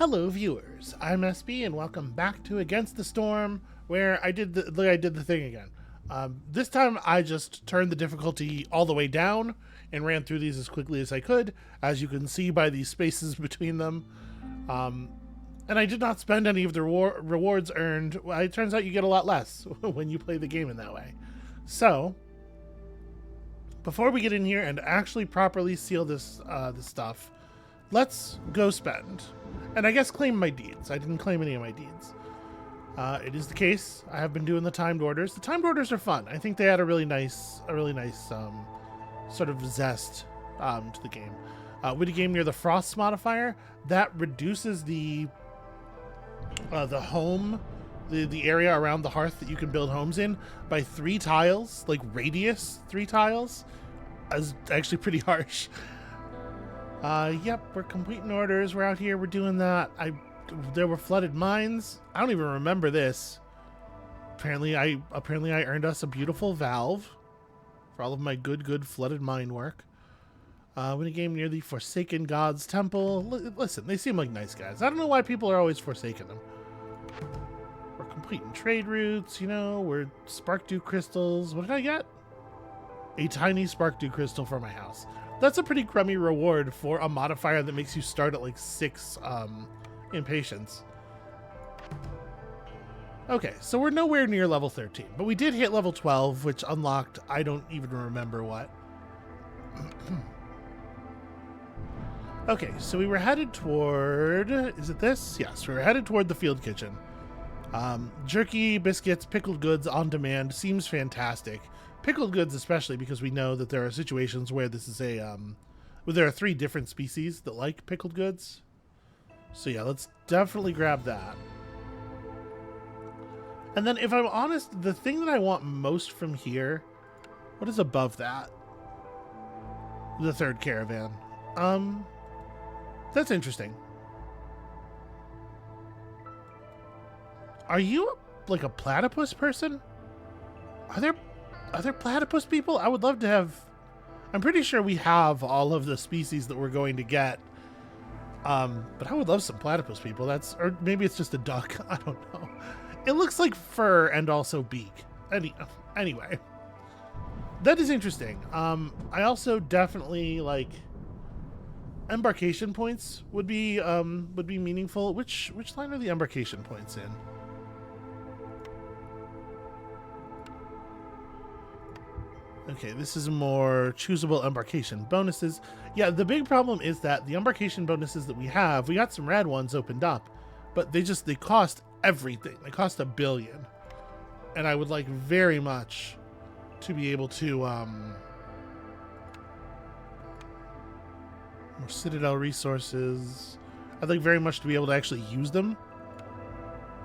Hello viewers, I'm SB and welcome back to Against the Storm, where I did the thing again. This time I just turned the difficulty all the way down and ran through these as quickly as I could, as you can see by these spaces between them. And I did not spend any of the rewards earned. Well, it turns out you get a lot less when you play the game in that way. So, before we get in here and actually properly seal this stuff, let's go spend. And I guess claim my deeds. I didn't claim any of my deeds. It is the case. I have been doing the timed orders. The timed orders are fun. I think they add a really nice sort of zest to the game. With a game near the frost modifier, that reduces the home, the area around the hearth that you can build homes in by 3 tiles, like radius 3 tiles. Is actually pretty harsh. Yep, we're completing orders. We're out here. We're doing that. There were flooded mines. I don't even remember this. Apparently I earned us a beautiful valve for all of my good flooded mine work. When a game near the Forsaken Gods Temple. Listen, they seem like nice guys. I don't know why people are always forsaking them. We're completing trade routes. You know, we're Spark Dew crystals. What did I get? A tiny Spark Dew crystal for my house. That's a pretty crummy reward for a modifier that makes you start at like 6 impatience. Okay, so we're nowhere near level 13, but we did hit level 12, which unlocked, I don't even remember what. Okay, so we were headed toward, is it this? Yes, we were headed toward the field kitchen. Jerky, biscuits, pickled goods on demand seems fantastic. Pickled goods especially, because we know that there are situations where this is where there are 3 different species that like pickled goods. So yeah, let's definitely grab that. And then if I'm honest, the thing that I want most from here, what is above that? The 3rd caravan. That's interesting. Are you like a platypus person? Are there platypus people? I would love to have. I'm pretty sure we have all of the species that we're going to get. But I would love some platypus people. Or maybe it's just a duck. I don't know. It looks like fur and also beak. Anyway, that is interesting. I also definitely like embarkation points would be meaningful. Which line are the embarkation points in? Okay, this is more choosable embarkation bonuses. Yeah, the big problem is that the embarkation bonuses that we got some rad ones opened up, but they cost everything. They cost $1 billion. And I would like very much to be able to, more Citadel resources. I'd like very much to be able to actually use them.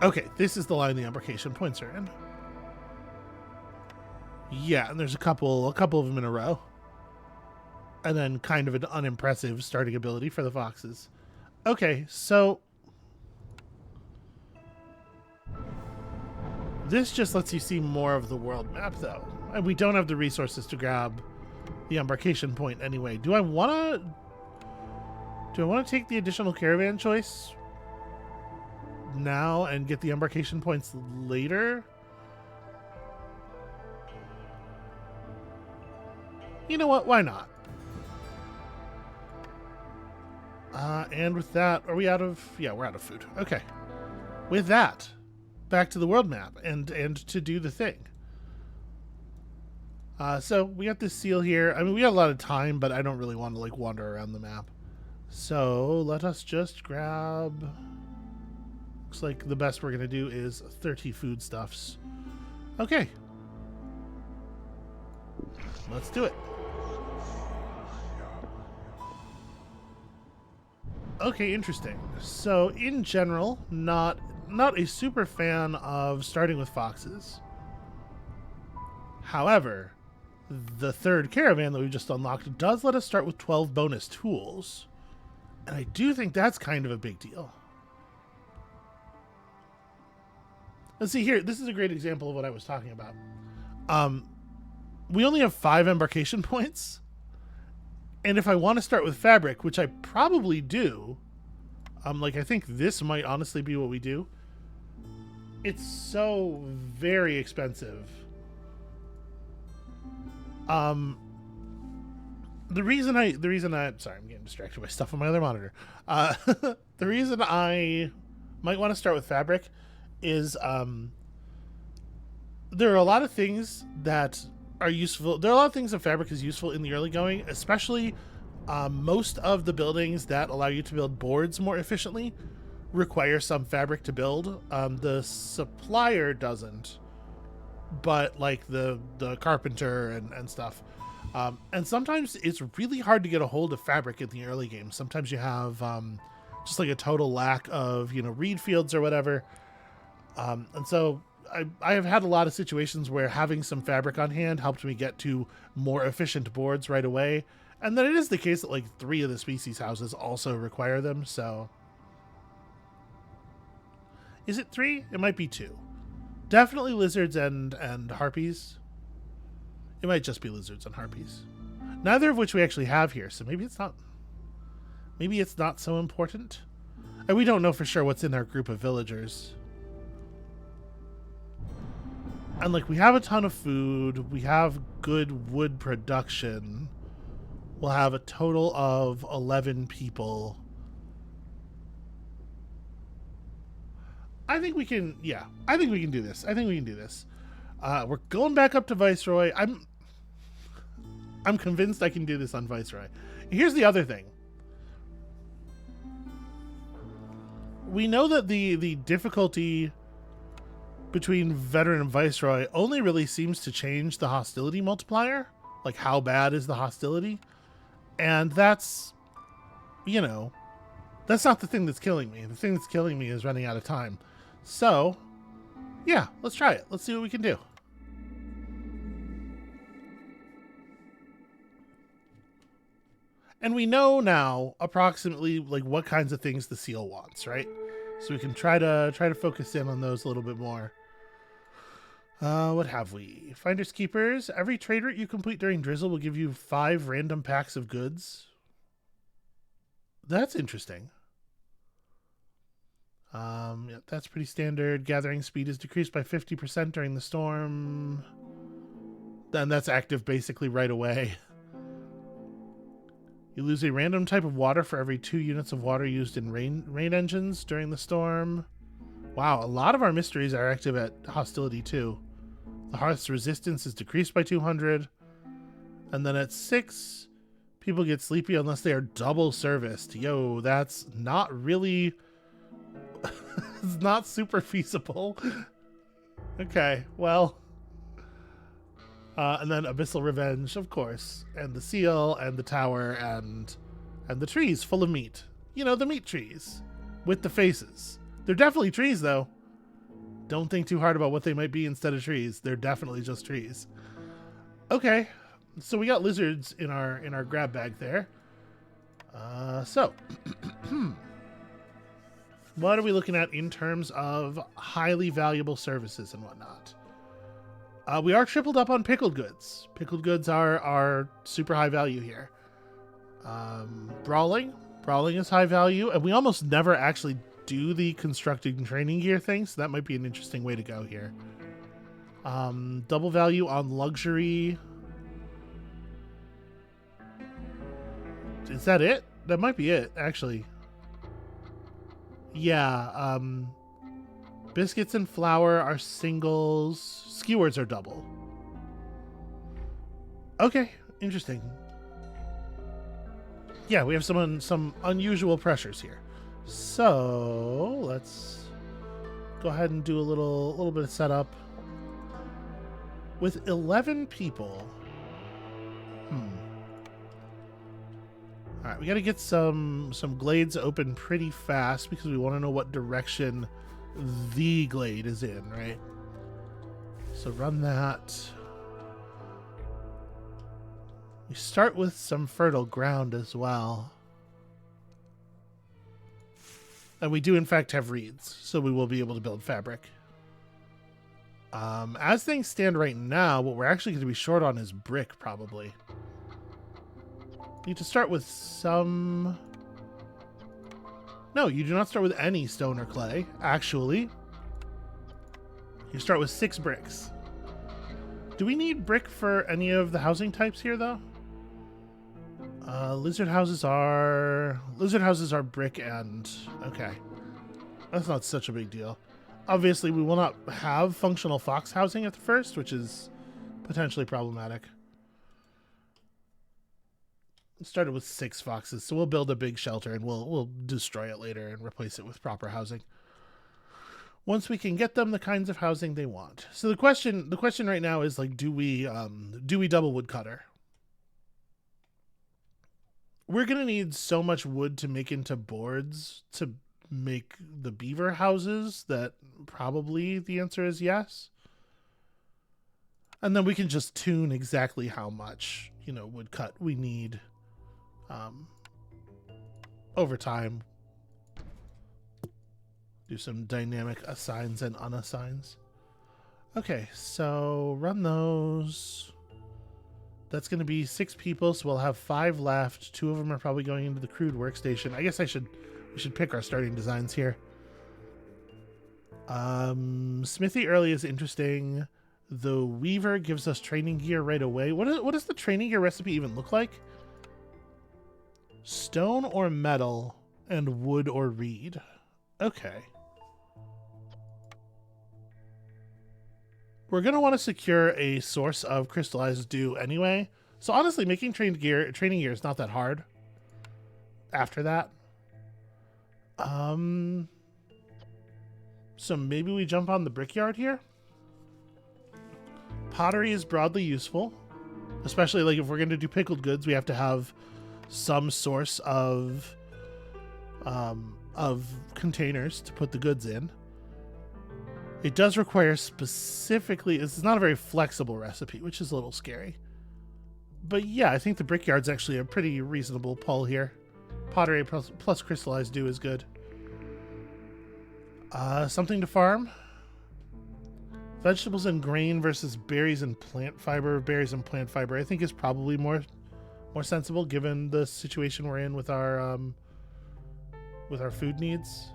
Okay, this is the line the embarkation points are in. Yeah, and there's a couple of them in a row. And then kind of an unimpressive starting ability for the foxes. Okay, so this just lets you see more of the world map, though. And we don't have the resources to grab the embarkation point anyway. Do I want to take the additional caravan choice now and get the embarkation points later? You know what? Why not? And with that, are we out of... Yeah, we're out of food. Okay. With that, back to the world map and to do the thing. So we got this seal here. I mean, we got a lot of time, but I don't really want to like wander around the map. So let us just grab... Looks like the best we're going to do is 30 foodstuffs. Okay. Let's do it. Okay, interesting. So in general, not a super fan of starting with foxes. However, the 3rd caravan that we just unlocked does let us start with 12 bonus tools. And I do think that's kind of a big deal. Let's see here. This is a great example of what I was talking about. We only have 5 embarkation points. And if I want to start with fabric, which I probably do, Like, I think this might honestly be what we do. It's so very expensive. The reason I sorry, I'm getting distracted by stuff on my other monitor. The reason I might want to start with fabric is there are a lot of things that are useful. There are a lot of things that fabric is useful in the early going, especially most of the buildings that allow you to build boards more efficiently require some fabric to build. The supplier doesn't, but like the carpenter and stuff. And sometimes it's really hard to get a hold of fabric in the early game. Sometimes you have just like a total lack of, reed fields or whatever. And so I have had a lot of situations where having some fabric on hand helped me get to more efficient boards right away. And then it is the case that like 3 of the species houses also require them. So is it 3? It might be 2. Definitely lizards and harpies. It might just be lizards and harpies. Neither of which we actually have here, so maybe it's not so important. And we don't know for sure what's in our group of villagers. And like, we have a ton of food, we have good wood production. We'll have a total of 11 people. I think we can do this. We're going back up to Viceroy. I'm convinced I can do this on Viceroy. Here's the other thing. We know that the difficulty between Veteran and Viceroy only really seems to change the hostility multiplier. Like, how bad is the hostility? And that's not the thing that's killing me. The thing that's killing me is running out of time. So, yeah, let's try it. Let's see what we can do. And we know now approximately like what kinds of things the seal wants, right? So we can try to focus in on those a little bit more. What have we? Finders Keepers. Every trade route you complete during Drizzle will give you 5 random packs of goods. That's interesting. Yeah, that's pretty standard. Gathering speed is decreased by 50% during the storm. Then that's active basically right away. You lose a random type of water for every 2 units of water used in rain engines during the storm. Wow, a lot of our mysteries are active at hostility too. The hearth's resistance is decreased by 200. And then at 6, people get sleepy unless they are double serviced. Yo, that's not really... it's not super feasible. Okay, well... and then Abyssal Revenge, of course. And the seal, and the tower, and the trees full of meat. The meat trees. With the faces. They're definitely trees, though. Don't think too hard about what they might be instead of trees. They're definitely just trees. Okay, so we got lizards in our grab bag there. So... what are we looking at in terms of highly valuable services and whatnot? We are tripled up on pickled goods. Pickled goods are super high value here. Brawling is high value, and we almost never actually do the constructing training gear thing, so that might be an interesting way to go here. Double value on luxury. Is that it? That might be it, actually. Yeah, biscuits and flour are singles. Skewers are double. Okay, interesting. Yeah, we have some unusual pressures here. So let's go ahead and do a little bit of setup. With 11 people. All right, we got to get some glades open pretty fast because we want to know what direction the glade is in, right? So run that. We start with some fertile ground as well. And we do in fact have reeds, so we will be able to build fabric. As things stand right now, what we're actually going to be short on is brick, probably. Need to start with some No, you do not start with any stone or clay. Actually, you start with 6 bricks. Do we need brick for any of the housing types here, though? Lizard houses are brick and okay. That's not such a big deal. Obviously, we will not have functional fox housing at the first, which is potentially problematic. It started with 6 foxes, so we'll build a big shelter and we'll destroy it later and replace it with proper housing once we can get them the kinds of housing they want. So the question right now is like, do we double woodcutter? We're gonna need so much wood to make into boards to make the beaver houses that probably the answer is yes. And then we can just tune exactly how much, woodcut we need over time. Do some dynamic assigns and unassigns. Okay, so run those. That's going to be 6 people, so we'll have 5 left. 2 of them are probably going into the crude workstation. I guess we should pick our starting designs here. Smithy early is interesting. The Weaver gives us training gear right away. What does the training gear recipe even look like? Stone or metal and wood or reed. Okay. We're going to want to secure a source of crystallized dew anyway. So honestly, making training gear is not that hard after that. So maybe we jump on the brickyard here. Pottery is broadly useful, especially like if we're going to do pickled goods, we have to have some source of containers to put the goods in. It does require specifically, this is not a very flexible recipe, which is a little scary. But yeah, I think the brickyard's actually a pretty reasonable pull here. Pottery plus crystallized dew is good. Something to farm. Vegetables and grain versus berries and plant fiber. Berries and plant fiber I think is probably more sensible given the situation we're in with our food needs.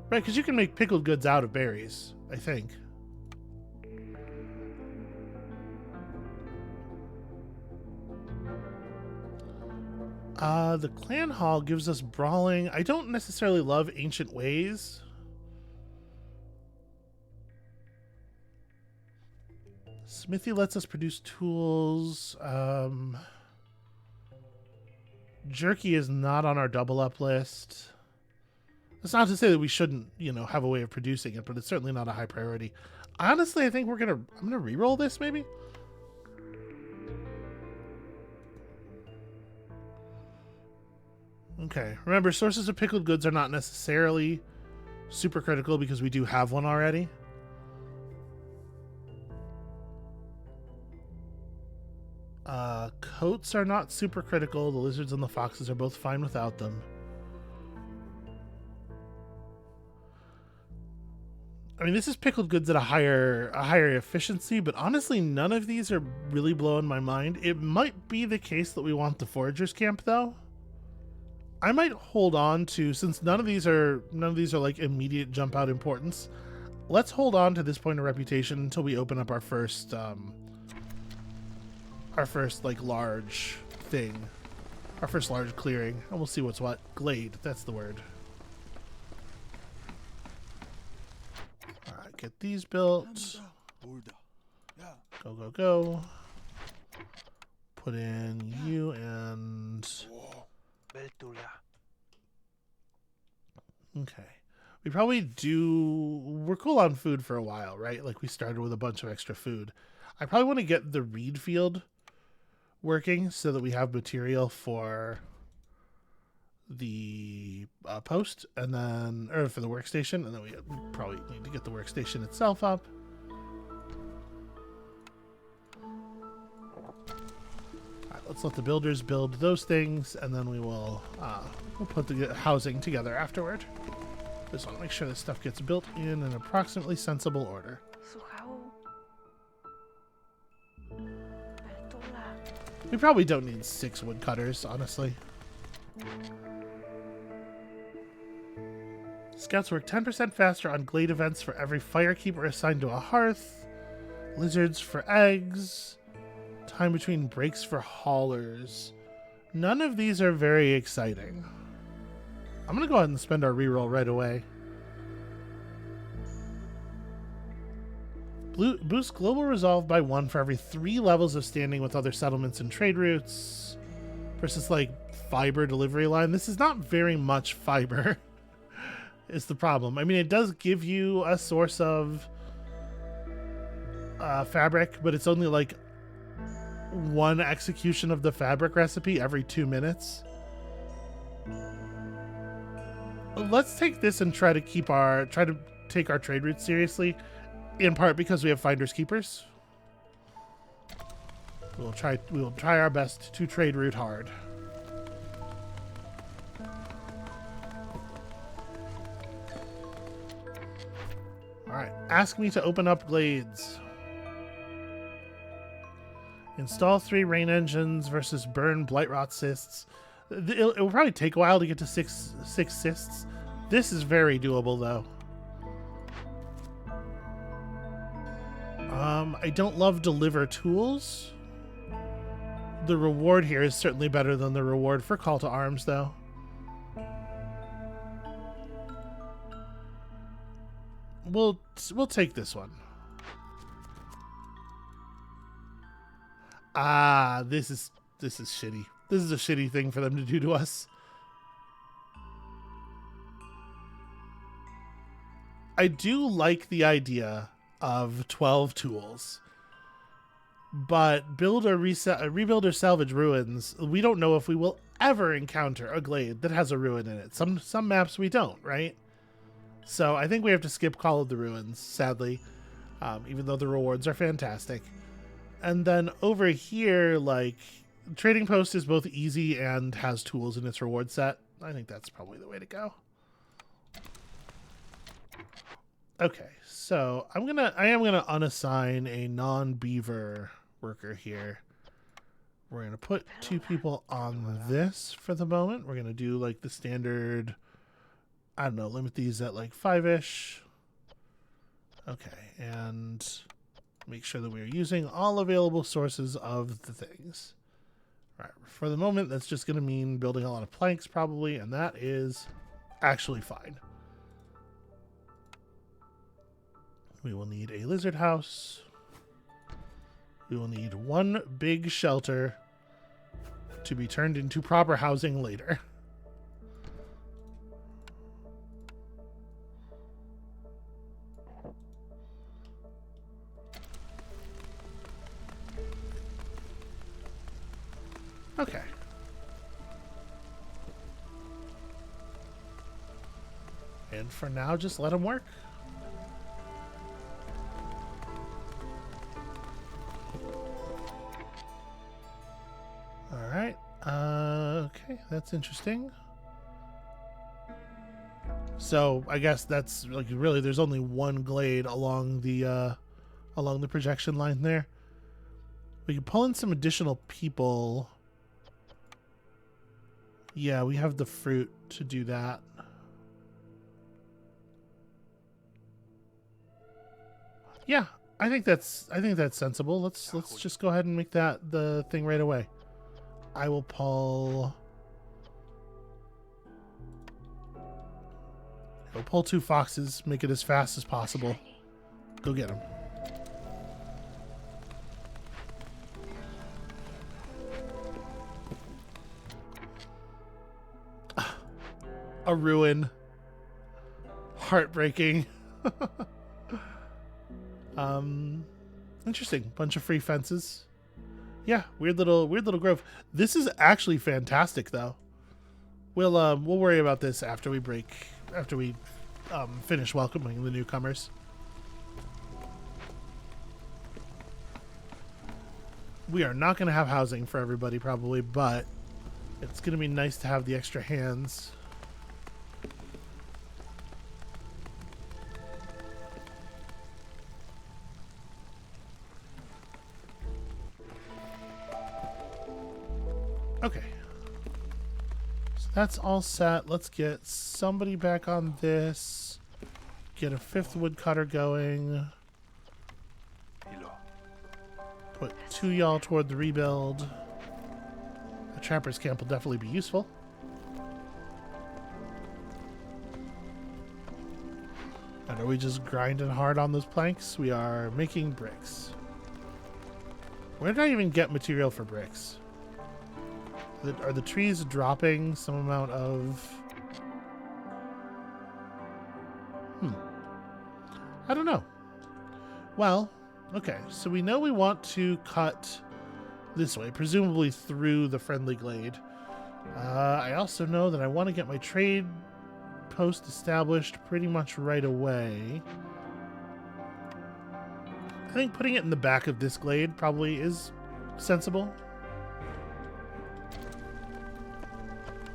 Right, because you can make pickled goods out of berries, I think. The clan hall gives us brawling. I don't necessarily love ancient ways. Smithy lets us produce tools. Jerky is not on our double up list. That's not to say that we shouldn't, have a way of producing it, but it's certainly not a high priority. Honestly, I think I'm gonna re-roll this maybe. Okay, remember, sources of pickled goods are not necessarily super critical because we do have one already. Coats are not super critical. The lizards and the foxes are both fine without them. I mean, this is pickled goods at a higher efficiency, but honestly, none of these are really blowing my mind. It might be the case that we want the foragers camp, though. I might hold on to, since none of these are like immediate jump out importance. Let's hold on to this point of reputation until we open up our first like large thing, our first large clearing, and we'll see what's what. Glade, that's the word. All right, get these built. Go. Put in you and. Okay. We probably do. We're cool on food for a while, right? Like we started with a bunch of extra food. I probably want to get the reed field working so that we have material for the post, and then, or for the workstation, and then we probably need to get the workstation itself up. Alright, let's let the builders build those things, and then we'll put the housing together afterward. Just want to make sure this stuff gets built in an approximately sensible order. We probably don't need 6 woodcutters, honestly. Scouts work 10% faster on Glade events for every firekeeper assigned to a hearth. Lizards for eggs. Time between breaks for haulers. None of these are very exciting. I'm going to go ahead and spend our reroll right away. Boost global resolve by 1 for every 3 levels of standing with other settlements and trade routes. Versus like fiber delivery line. This is not very much fiber. Is the problem. I mean, it does give you a source of fabric, but it's only like 1 execution of the fabric recipe every 2 minutes. Let's take this and try to take our trade routes seriously, in part because we have finders keepers. We will try our best to trade route hard. Alright, ask me to open up glades. Install 3 rain engines versus burn blight rot cysts. It will probably take a while to get to 6 cysts. This is very doable, though. I don't love deliver tools. The reward here is certainly better than the reward for call to arms, though. We'll take this one. Ah, this is shitty. This is a shitty thing for them to do to us. I do like the idea of 12 tools, but build or rebuild or salvage ruins. We don't know if we will ever encounter a glade that has a ruin in it. Some maps we don't, right? So I think we have to skip Call of the Ruins, sadly, even though the rewards are fantastic. And then over here, like, Trading Post is both easy and has tools in its reward set. I think that's probably the way to go. Okay, so I am gonna unassign a non-beaver worker here. We're gonna put 2 people on this for the moment. We're gonna do like the standard, I don't know, limit these at like 5-ish. Okay, and make sure that we are using all available sources of the things. All right, for the moment, that's just going to mean building a lot of planks probably, and that is actually fine. We will need a lizard house. We will need 1 big shelter to be turned into proper housing later. Okay. And for now, just let them work. All right. Okay, that's interesting. So I guess that's like really there's only 1 glade along the projection line there. We can pull in some additional people. Yeah, we have the fruit to do that. Yeah, I think that's sensible. Let's just go ahead and make that the thing right away. I will pull. I'll pull 2 foxes. Make it as fast as possible. Go get them. A ruin. Heartbreaking. Interesting. Bunch of free fences. Yeah, weird little grove. This is actually fantastic, though. We'll worry about this after we finish welcoming the newcomers. We are not going to have housing for everybody probably, but it's going to be nice to have the extra hands. Okay. So That's all set. Let's get somebody back on this. Get a 5th woodcutter going. Put 2 y'all toward the rebuild. A trapper's camp will definitely be useful. And are we just grinding hard on those planks? We are making bricks. Where did I even get material for bricks? Are the trees dropping some amount of... I don't know. Well, okay. So we know we want to cut this way, presumably through the friendly glade. I also know that I want to get my trade post established pretty much right away. I think putting it in the back of this glade probably is sensible.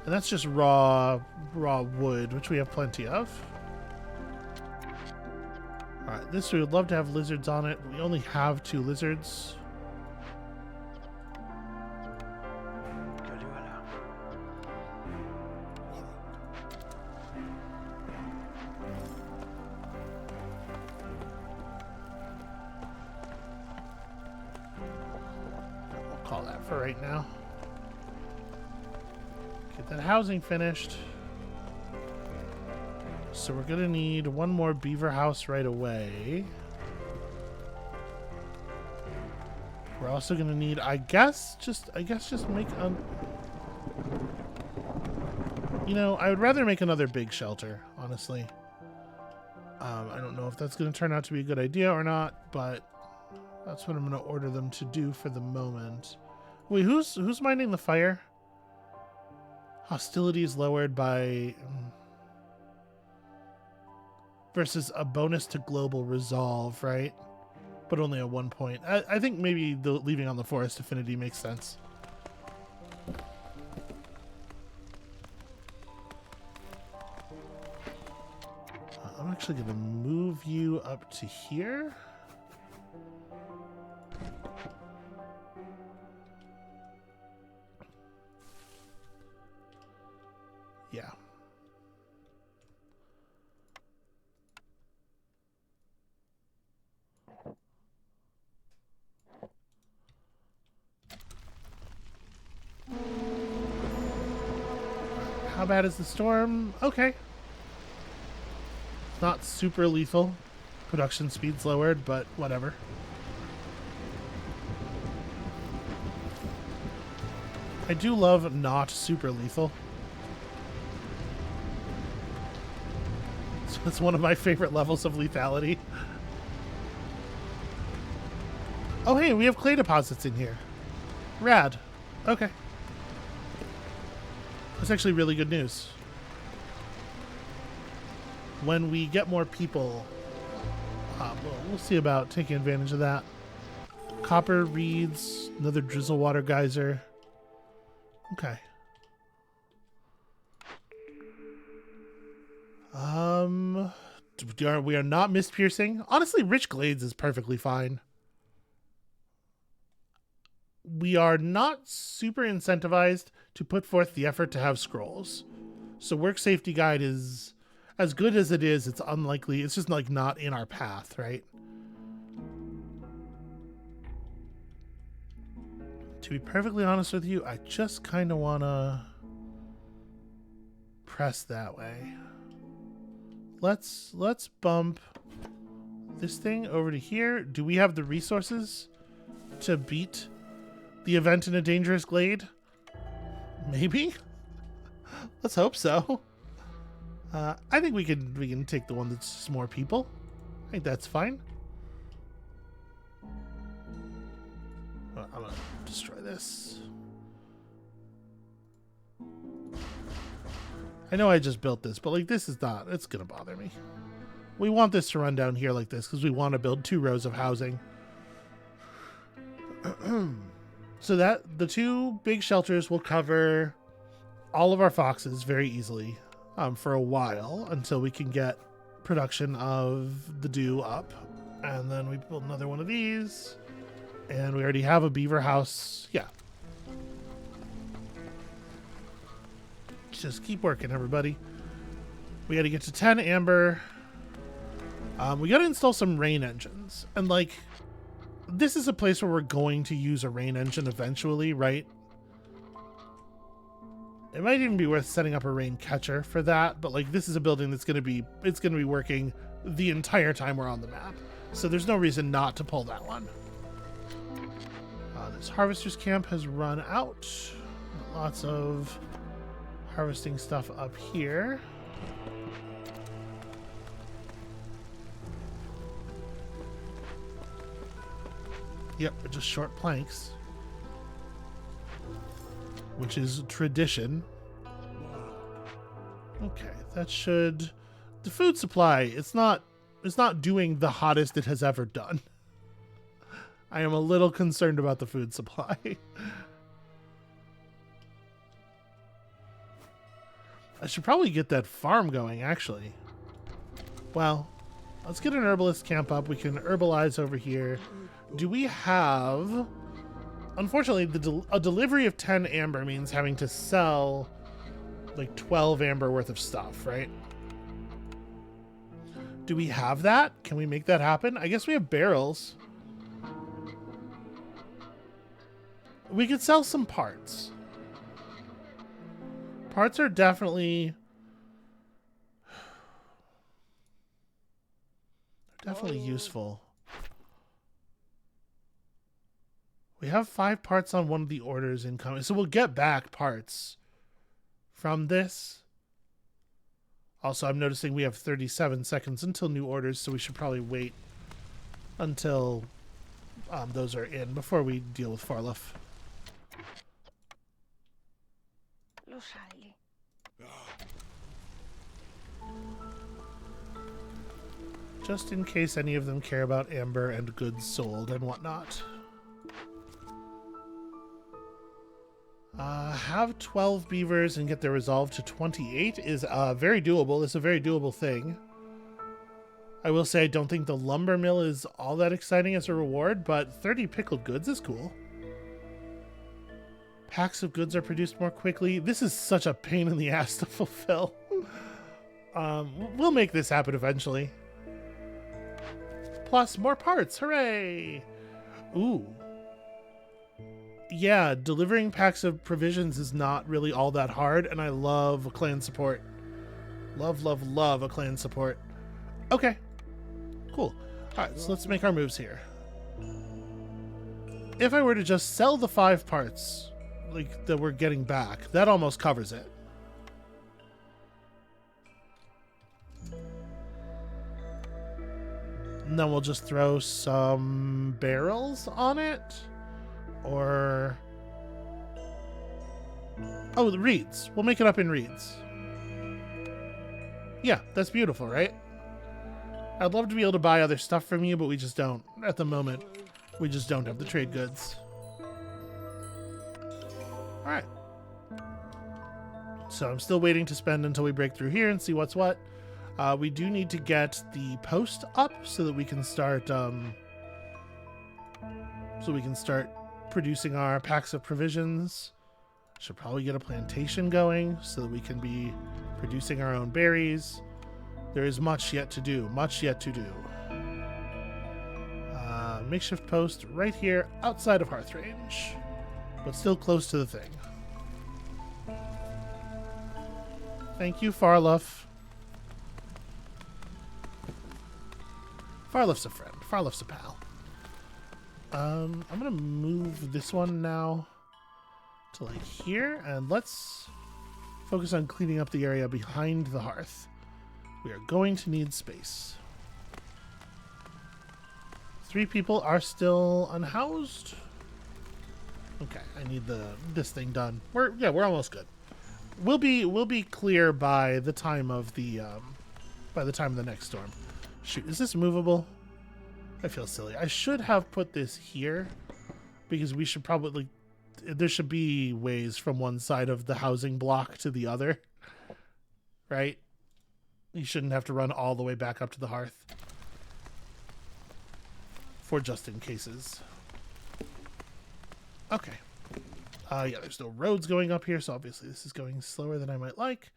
And that's just raw wood, which we have plenty of. Alright, this we would love to have lizards on it. We only have 2 lizards. We'll call that for right now. Get that housing finished. So we're gonna need 1 more beaver house right away. We're also gonna need, I guess just make a... You know, I would rather make another big shelter, honestly. I don't know if that's gonna turn out to be a good idea or not, but that's what I'm gonna order them to do for the moment. Wait, who's minding the fire? Hostilities lowered by... versus a bonus to global resolve, right? But only at 1 point. I think maybe the leaving on the forest affinity makes sense. I'm actually going to move you up to here. Yeah. How bad is the storm? Okay. It's not super lethal. Production speed's lowered, but whatever. I do love not super lethal. So it's one of my favorite levels of lethality. Oh hey, we have clay deposits in here. Rad. Okay. That's actually really good news. When we get more people, we'll see about taking advantage of that. Copper reeds, another drizzle water geyser. Okay. We are not mist piercing. Honestly, rich glades is perfectly fine. We are not super incentivized to put forth the effort to have scrolls. So work safety guide is as good as it is. It's unlikely. It's just like not in our path, right? To be perfectly honest with you, I just kind of want to press that way. Let's bump this thing over to here. Do we have the resources to beat the event in a dangerous glade? Maybe. Let's hope so. I think we can take the one that's just more people. I think that's fine. I'm gonna destroy this. I know I just built this, but like this is not, it's gonna bother me. We want this to run down here like this because we want to build 2 rows of housing. So that the 2 big shelters will cover all of our foxes very easily for a while until we can get production of the dew up. And then we build another one of these. And we already have a beaver house. Yeah. Just keep working, everybody. We got to get to 10 amber. We got to install some rain engines. And, like, this is a place where we're going to use a rain engine eventually, right? It might even be worth setting up a rain catcher for that, but, like, this is a building that's going to be, it's going to be working the entire time we're on the map. So there's no reason not to pull that one. This harvester's camp has run out. Lots of harvesting stuff up here. Yep, but just short planks, which is tradition. Okay, that should... The food supply, it's not doing the hottest it has ever done. I am a little concerned about the food supply. I should probably get that farm going, actually. Well, let's get an herbalist camp up. We can herbalize over here. Do we have... Unfortunately, a delivery of 10 amber means having to sell like 12 amber worth of stuff, right? Do we have that? Can we make that happen? I guess we have barrels. We could sell some parts. Parts are definitely useful. We have 5 parts on one of the orders incoming, so we'll get back parts from this. Also, I'm noticing we have 37 seconds until new orders, so we should probably wait until those are in before we deal with Farluff. Just in case any of them care about amber and goods sold and whatnot. Have 12 beavers and get their resolve to 28 is very doable. It's a very doable thing. I will say I don't think the lumber mill is all that exciting as a reward, but 30 pickled goods is cool. Packs of goods are produced more quickly. This is such a pain in the ass to fulfill. We'll make this happen eventually. Plus more parts, hooray! Ooh. Yeah, delivering packs of provisions is not really all that hard, and I love a clan support. Love, love, love a clan support. Okay, cool. Alright, so let's make our moves here. If I were to just sell the 5 parts like that we're getting back, that almost covers it. And then we'll just throw some barrels on it. Or... Oh, the reeds. We'll make it up in reeds. Yeah, that's beautiful, right? I'd love to be able to buy other stuff from you, but we just don't. At the moment, we just don't have the trade goods. Alright. So I'm still waiting to spend until we break through here and see what's what. We do need to get the post up so that we can start... producing our packs of provisions. Should probably get a plantation going so that we can be producing our own berries. There is much yet to do. Much yet to do. Makeshift post right here outside of hearth range, but still close to the thing. Thank you, Farluff. Farluff's a friend. Farluff's a pal. I'm gonna move this one now to like here, and let's focus on cleaning up the area behind the hearth. We are going to need space. 3 people are still unhoused. Okay, I need this thing done. We're almost good. We'll be clear by the time of the next storm. Shoot, is this movable? I feel silly. I should have put this here because we should probably... There should be ways from one side of the housing block to the other. Right? You shouldn't have to run all the way back up to the hearth. For just in cases. Okay. Yeah, there's no roads going up here, so obviously this is going slower than I might like.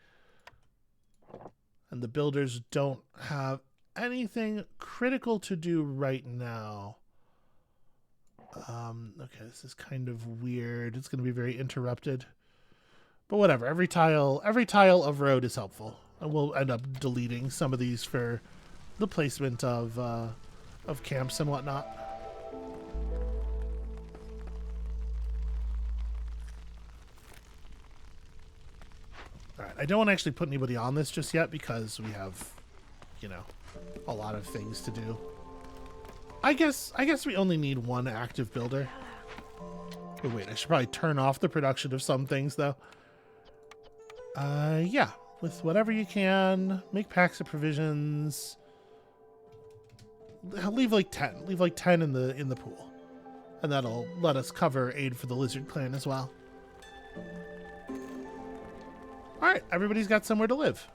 And the builders don't have anything critical to do right now. Okay, this is kind of weird. It's going to be very interrupted. But whatever, every tile of road is helpful. And we'll end up deleting some of these for the placement of camps and whatnot. Alright, I don't want to actually put anybody on this just yet because we have, you know, a lot of things to do. I guess we only need one active builder. Oh, wait, I should probably turn off the production of some things, though. Yeah, with whatever you can, make packs of provisions. Leave like 10. Leave like 10 in the pool. And that'll let us cover aid for the lizard clan as well. Alright, everybody's got somewhere to live.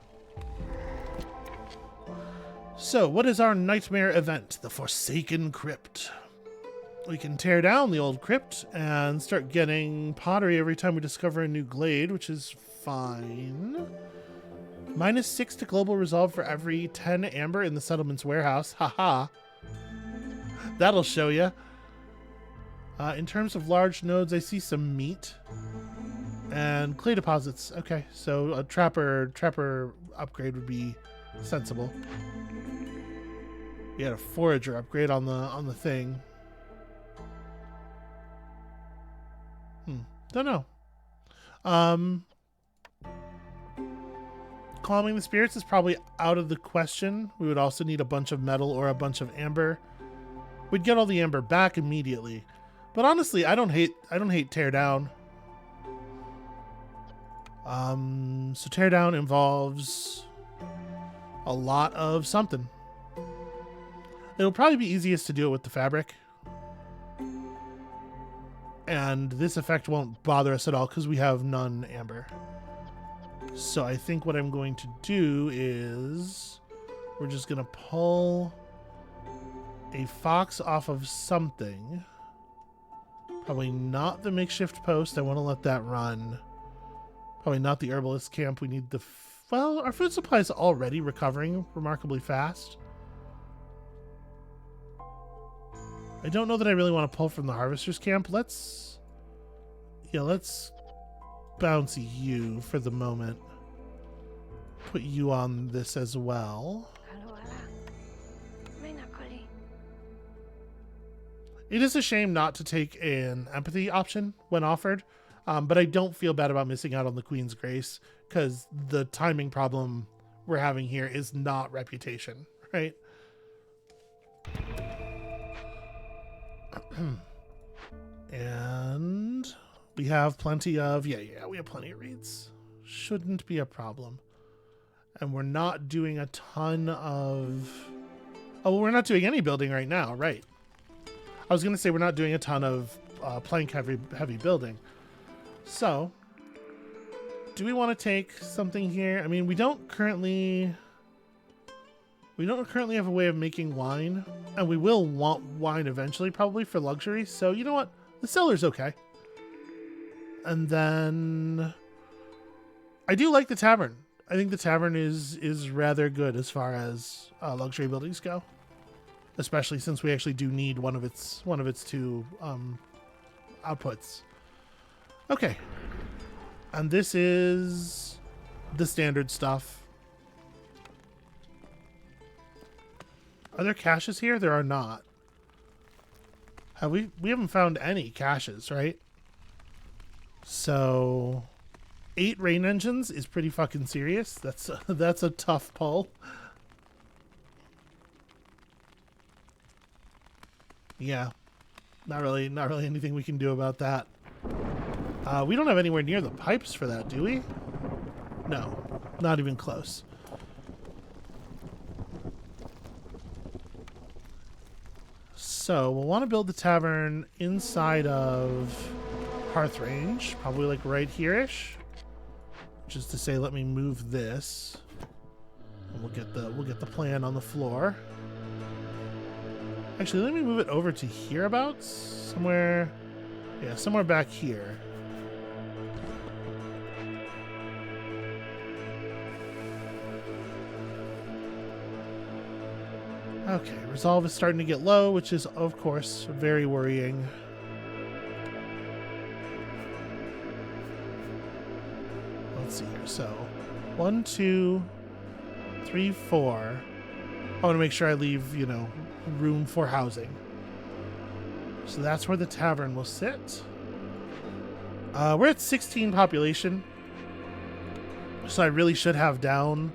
So, what is our nightmare event? The Forsaken Crypt. We can tear down the old crypt and start getting pottery every time we discover a new glade, which is fine. -6 to global resolve for every 10 amber in the settlement's warehouse. Haha. That'll show you. In terms of large nodes, I see some meat. And clay deposits. Okay, so a trapper upgrade would be sensible. We had a forager upgrade on the thing. Don't know. Calming the spirits is probably out of the question. We would also need a bunch of metal or a bunch of amber. We'd get all the amber back immediately. But honestly, I don't hate tear down. So tear down involves a lot of something. It'll probably be easiest to do it with the fabric. And this effect won't bother us at all because we have none amber. So I think what I'm going to do is we're just going to pull a fox off of something. Probably not the makeshift post. I want to let that run. Probably not the herbalist camp. We need the... Well, our food supply is already recovering remarkably fast. I don't know that I really want to pull from the harvester's camp. Let's bouncy you for the moment. Put you on this as well. It is a shame not to take an empathy option when offered, but I don't feel bad about missing out on the Queen's Grace because the timing problem we're having here is not reputation, right? And we have plenty of, we have plenty of reeds. Shouldn't be a problem. And we're not doing a ton of... Oh, well, we're not doing any building right now, right? I was going to say we're not doing a ton of plank heavy building. So, do we want to take something here? I mean, we don't currently have a way of making wine, and we will want wine eventually, probably for luxury. So, you know what? The cellar's okay. And then I do like the tavern. I think the tavern is rather good as far as luxury buildings go, especially since we actually do need one of its two outputs. Okay, and this is the standard stuff. Are there caches here? There are not. Have we haven't found any caches, right? So 8 rain engines is pretty fucking serious. That's a tough pull. Yeah. Not really anything we can do about that. We don't have anywhere near the pipes for that, do we? No. Not even close. So we'll want to build the tavern inside of Hearth range, probably like right here-ish. Just to say, let me move this, and we'll get the plan on the floor. Actually, let me move it over to hereabouts, somewhere back here. Okay, resolve is starting to get low, which is, of course, very worrying. Let's see here. So, 1, 2, 3, 4. I want to make sure I leave, you know, room for housing. So that's where the tavern will sit. We're at 16 population. So I really should have down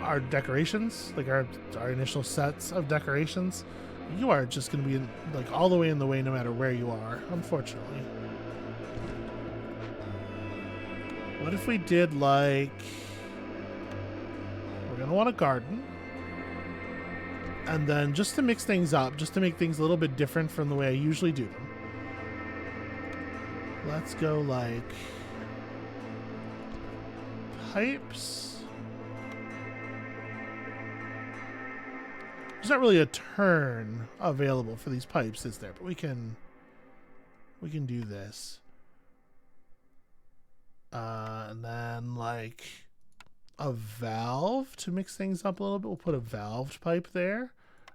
our decorations, like our initial sets of decorations. You are just going to be like all the way in the way no matter where you are, unfortunately. What if we did like... We're going to want a garden. And then just to mix things up, just to make things a little bit different from the way I usually do them. Let's go like... pipes. There's not really a turn available for these pipes, is there? But we can do this. And then like a valve to mix things up a little bit. We'll put a valved pipe there.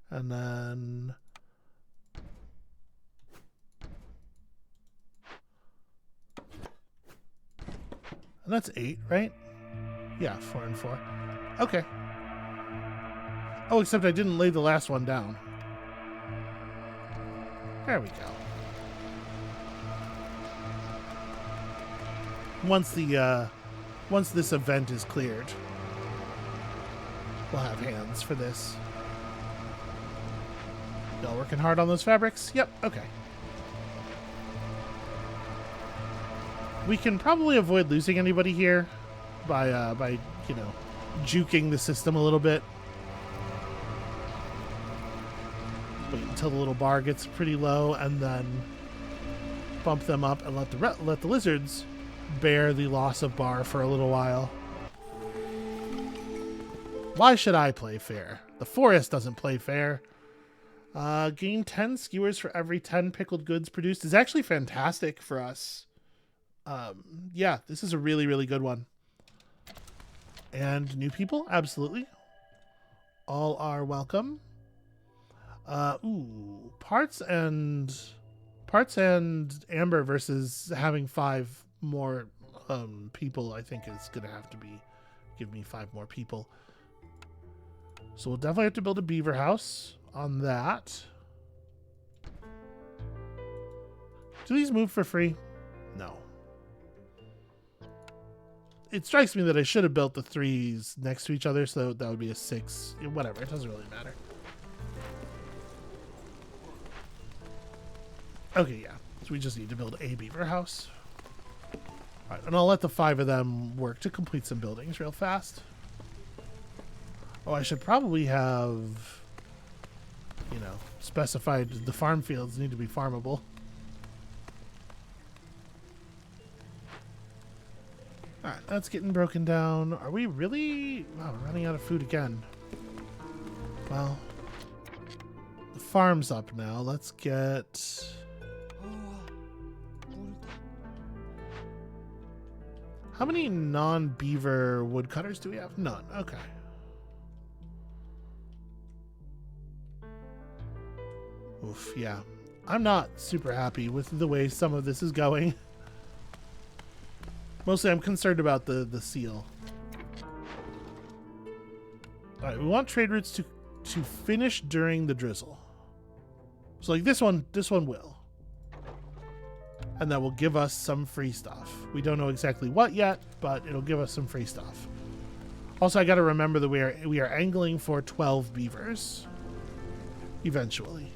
And then that's 8, right? Yeah, 4 and 4. Okay. Oh, except I didn't lay the last one down. There we go. Once this event is cleared, we'll have hands for this. Y'all working hard on those fabrics? Yep, okay. We can probably avoid losing anybody here by you know, juking the system a little bit. Wait until the little bar gets pretty low, and then bump them up and let the lizards bear the loss of bar for a little while. Why should I play fair? The forest doesn't play fair. Gain 10 skewers for every 10 pickled goods produced is actually fantastic for us. Yeah, this is a really, really good one. And new people, absolutely. All are welcome. Ooh, parts and amber versus having 5 more people, I think is gonna have to be give me 5 more people. So we'll definitely have to build a beaver house on that. Do these move for free? No. It strikes me that I should have built the 3s next to each other, so that would be a 6. Whatever, it doesn't really matter. Okay, yeah. So we just need to build a beaver house. Alright, and I'll let the 5 of them work to complete some buildings real fast. Oh, I should probably have, you know, specified the farm fields need to be farmable. Alright, that's getting broken down. Are we really... Wow, we're running out of food again. Well, the farm's up now. Let's get... How many non-beaver woodcutters do we have? None. Okay. Oof, yeah. I'm not super happy with the way some of this is going. Mostly I'm concerned about the seal. Alright, we want trade routes to finish during the drizzle. So like this one will. And that will give us some free stuff. We don't know exactly what yet, but it'll give us some free stuff. Also, I gotta remember that we are angling for 12 beavers. Eventually.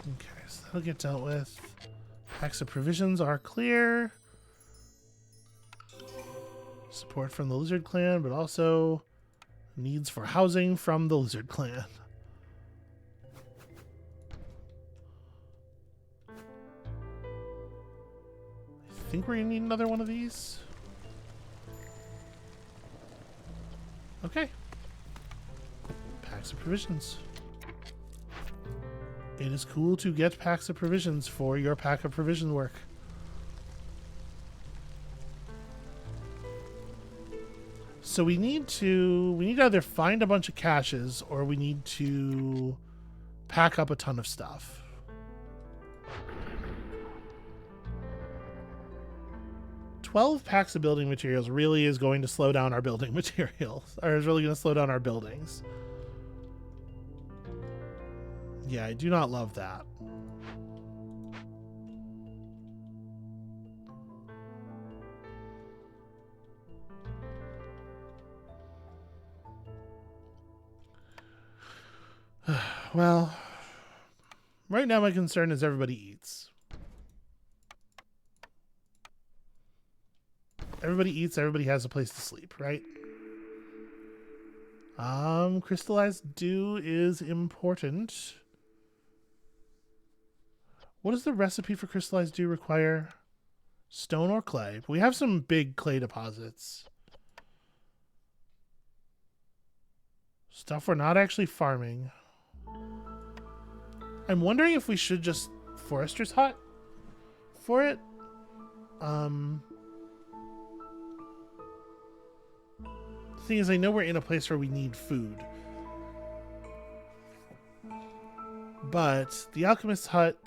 Okay, so that'll get dealt with. Packs of provisions are clear. Support from the lizard clan, but also needs for housing from the lizard clan. I think we're gonna need another one of these. Okay. Packs of provisions. It is cool to get packs of provisions for your pack of provision work. So we need to either find a bunch of caches or we need to pack up a ton of stuff. "12 packs of building materials really is going to slow down our building materials, or is really going to slow down our buildings. Yeah, I do not love that. Well, right now my concern is everybody eats. Everybody eats, everybody has a place to sleep, right? Crystallized dew is important. What does the recipe for crystallized dew require? Stone or clay? We have some big clay deposits. Stuff we're not actually farming. I'm wondering if we should just forester's hut for it. The thing is, I know we're in a place where we need food. But the alchemist's hut...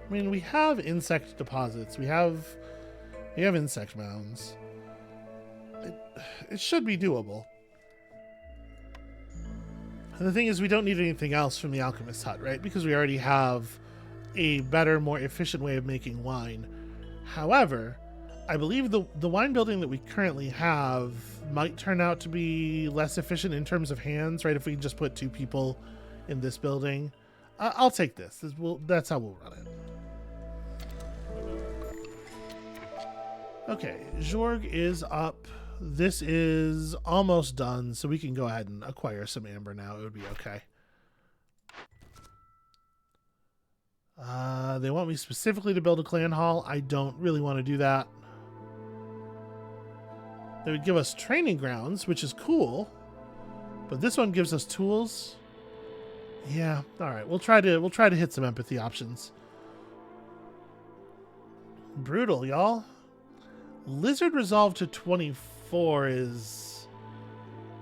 I mean, we have insect deposits. We have insect mounds. It should be doable. And the thing is, we don't need anything else from the alchemist's hut, right? Because we already have a better, more efficient way of making wine. However, I believe the wine building that we currently have might turn out to be less efficient in terms of hands, right? If we just put 2 people in this building. I'll take this. That's how we'll run it. Okay, Jorg is up. This is almost done, so we can go ahead and acquire some amber now. It would be okay. They want me specifically to build a clan hall. I don't really want to do that. They would give us training grounds, which is cool, but this one gives us tools. Yeah, all right. We'll try to hit some empathy options. Brutal, y'all. Lizard resolve to 24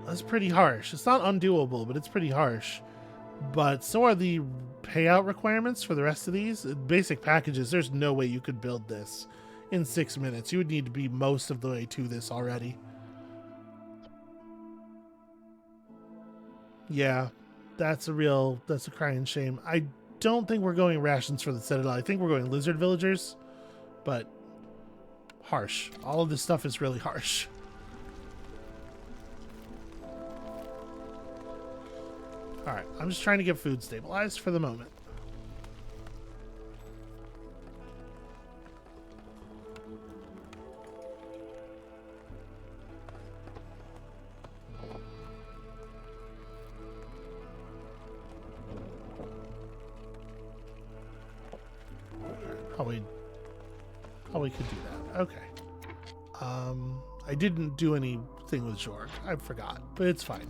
that's pretty harsh. It's not undoable, but it's pretty harsh. But so are the payout requirements for the rest of these. Basic packages, there's no way you could build this in 6 minutes. You would need to be most of the way to this already. Yeah, that's a crying shame. I don't think we're going rations for the Citadel. I think we're going lizard villagers, but harsh. All of this stuff is really harsh. Alright, I'm just trying to get food stabilized for the moment. Probably could do that. Okay. I didn't do anything with Jorg. I forgot, but it's fine.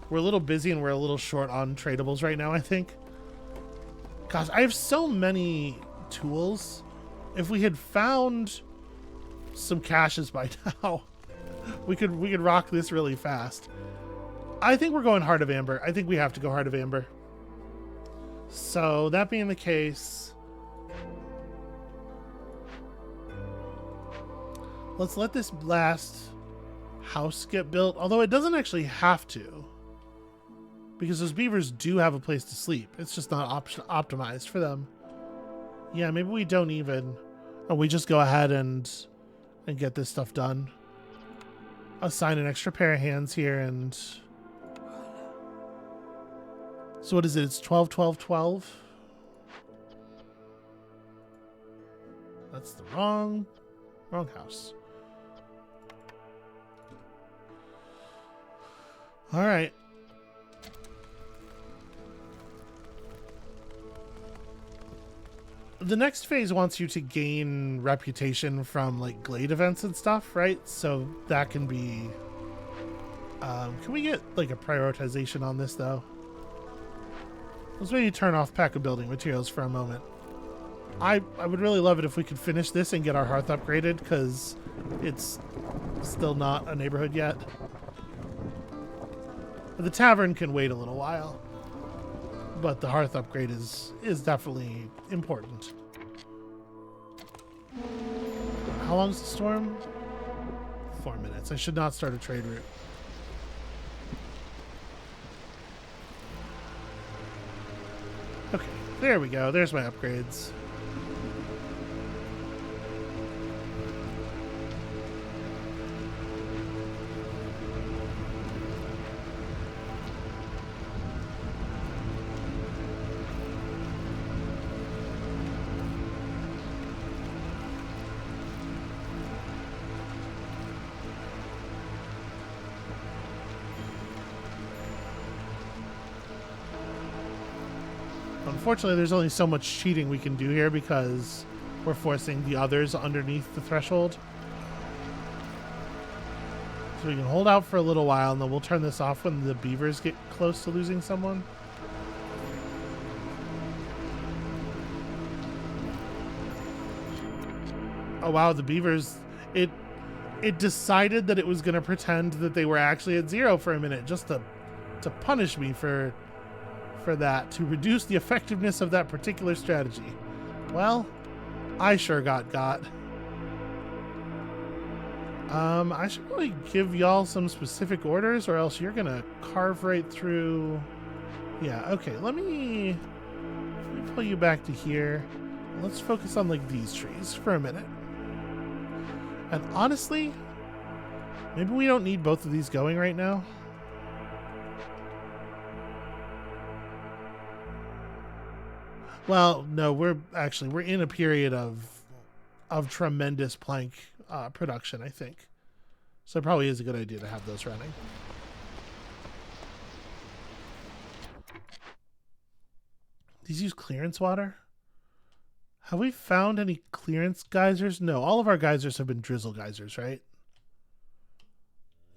We're a little busy and we're a little short on tradables right now, I think. Gosh, I have so many tools. If we had found some caches by now, we could rock this really fast. I think we're going Heart of Amber. I think we have to go Heart of Amber. So that being the case, let's let this last house get built, although it doesn't actually have to, because those beavers do have a place to sleep. It's just not optimized for them. Yeah, maybe we don't even... Oh, we just go ahead and get this stuff done. Assign an extra pair of hands here, and... So what is it? It's 12, 12, 12? That's the wrong house. All right. the next phase wants you to gain reputation from like Glade events and stuff, right? So that can be. Can we get like a prioritization on this though? Let's maybe turn off pack of building materials for a moment. I would really love it if we could finish this and get our hearth upgraded, because it's still not a neighborhood yet. The tavern can wait a little while, but the hearth upgrade is definitely important. How long's the storm? 4 minutes. I should not start a trade route. Okay, there we go. There's my upgrades. Unfortunately, there's only so much cheating we can do here because we're forcing the others underneath the threshold. So we can hold out for a little while, and then we'll turn this off when the beavers get close to losing someone. Oh wow, the beavers, it decided that it was going to pretend that they were actually at 0 for a minute just to punish me for that, to reduce the effectiveness of that particular strategy. Well, I sure got. I should probably give y'all some specific orders, or else you're gonna carve right through. Yeah, okay, let me pull you back to here. Let's focus on like these trees for a minute. And honestly, maybe we don't need both of these going right now. Well, no, we're in a period of tremendous plank production, I think. So it probably is a good idea to have those running. These use clearance water? Have we found any clearance geysers? No, all of our geysers have been drizzle geysers, right?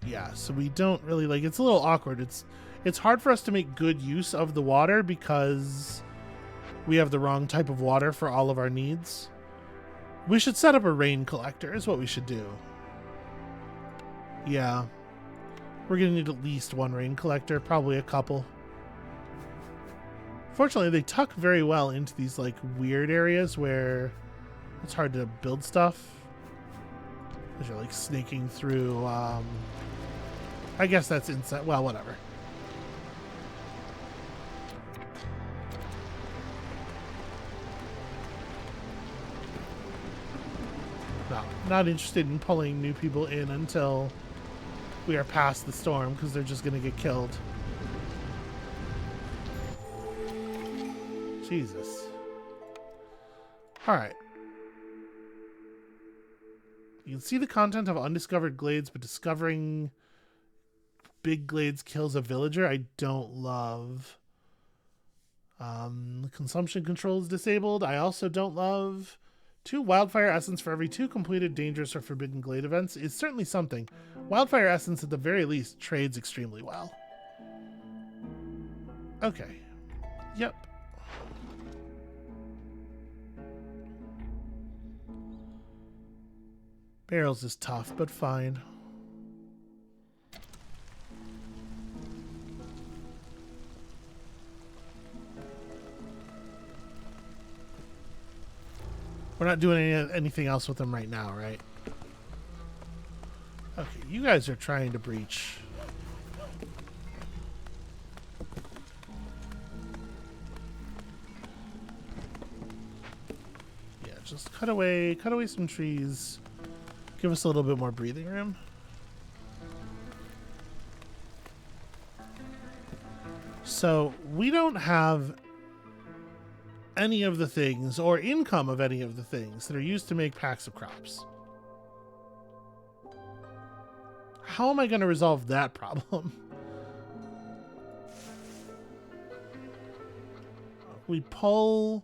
Yeah, so we don't really like, it's a little awkward. It's hard for us to make good use of the water because we have the wrong type of water for all of our needs. We should set up a rain collector is what we should do. Yeah. We're going to need at least one rain collector, probably a couple. Fortunately, they tuck very well into these like weird areas where it's hard to build stuff. As you're like snaking through, I guess that's inside, well, whatever. No, not interested in pulling new people in until we are past the storm, because they're just going to get killed. Jesus. Alright. You can see the content of undiscovered glades, but discovering big glades kills a villager. I don't love. Consumption control is disabled. I also don't love. 2 wildfire essence for every 2 completed dangerous or forbidden glade events is certainly something. Wildfire essence at the very least trades extremely well. Okay. Yep. Barrels is tough, but fine. We're not doing anything else with them right now, right? Okay, you guys are trying to breach. Yeah, just cut away some trees. Give us a little bit more breathing room. So we don't have any of the things or income of any of the things that are used to make packs of crops. How am I going to resolve that problem? We pull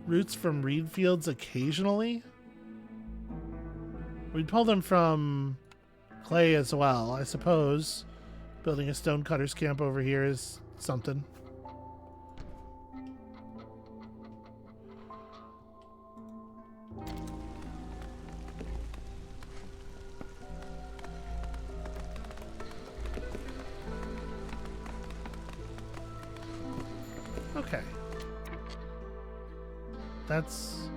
Roots from reed fields occasionally. We'd pull them from clay as well, I suppose. Building a stonecutter's camp over here is something. Okay. That's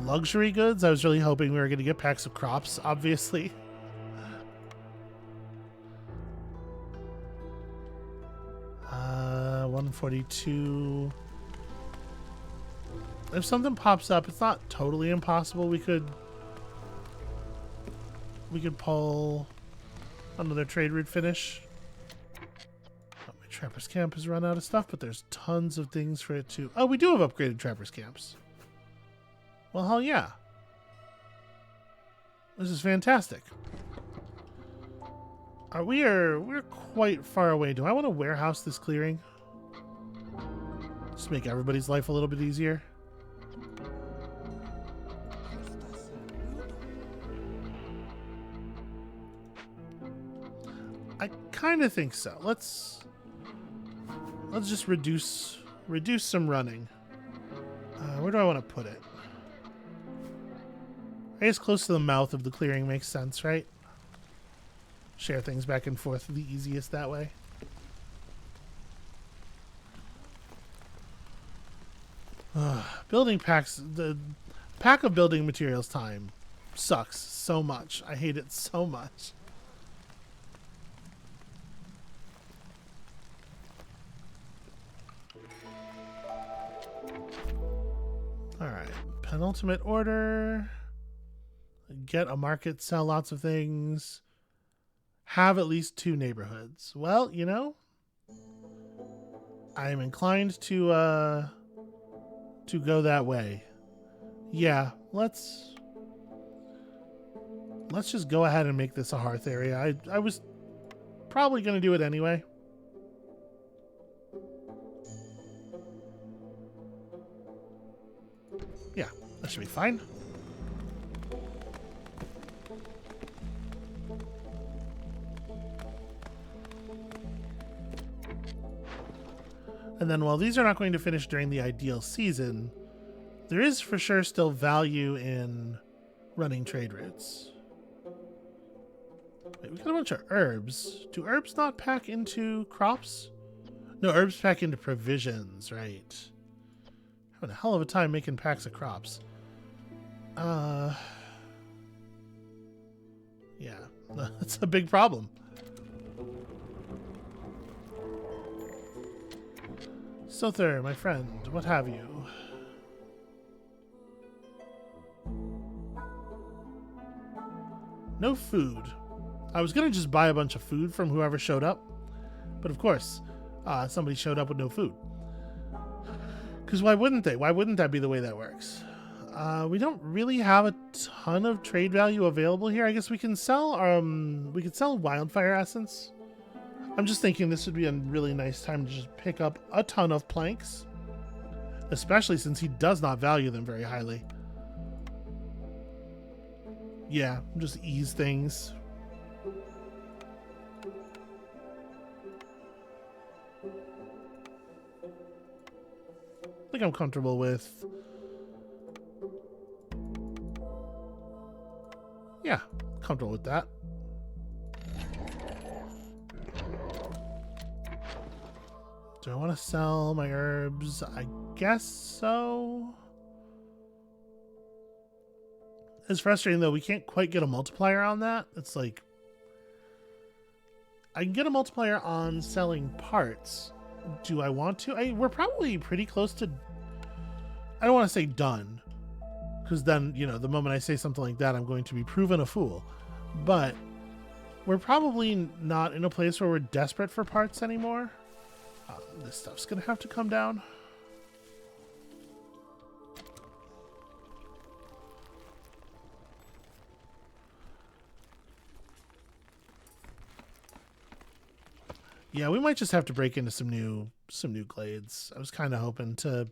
luxury goods. I was really hoping we were going to get packs of crops, obviously. Uh, 142. If something pops up, it's not totally impossible. We could pull another trade route finish. Trapper's Camp has run out of stuff, but there's tons of things for it to... Oh, we do have upgraded Trapper's Camps. Well, hell yeah. This is fantastic. We're quite far away. Do I want to warehouse this clearing? Just make everybody's life a little bit easier. I kind of think so. Let's just reduce some running. Where do I want to put it? I guess close to the mouth of the clearing makes sense, right? Share things back and forth the easiest that way. Building packs, the pack of building materials time sucks so much. I hate it so much. Alright, penultimate order. Get a market, sell lots of things. Have at least 2 neighborhoods. Well, you know, I'm inclined to go that way. Yeah, let's just go ahead and make this a hearth area. I was probably going to do it anyway. Yeah, that should be fine. And then while these are not going to finish during the ideal season, there is for sure still value in running trade routes. Wait, we got a bunch of herbs. Do herbs not pack into crops? No, herbs pack into provisions, right? Having a hell of a time making packs of crops. Yeah, that's a big problem. Sother, my friend, what have you? No food. I was gonna just buy a bunch of food from whoever showed up, but of course, somebody showed up with no food. Because why wouldn't they? Why wouldn't that be the way that works? We don't really have a ton of trade value available here. I guess we can sell wildfire essence. I'm just thinking this would be a really nice time to just pick up a ton of planks, especially since he does not value them very highly. Yeah, just ease things. I think I'm comfortable with... Yeah, comfortable with that. Do I want to sell my herbs? I guess so. It's frustrating though, we can't quite get a multiplier on that. It's like, I can get a multiplier on selling parts. Do I want to? We're probably pretty close to, I don't want to say done, because then, you know, the moment I say something like that, I'm going to be proven a fool. But we're probably not in a place where we're desperate for parts anymore. This stuff's gonna have to come down. Yeah, we might just have to break into some new glades. I was kind of hoping to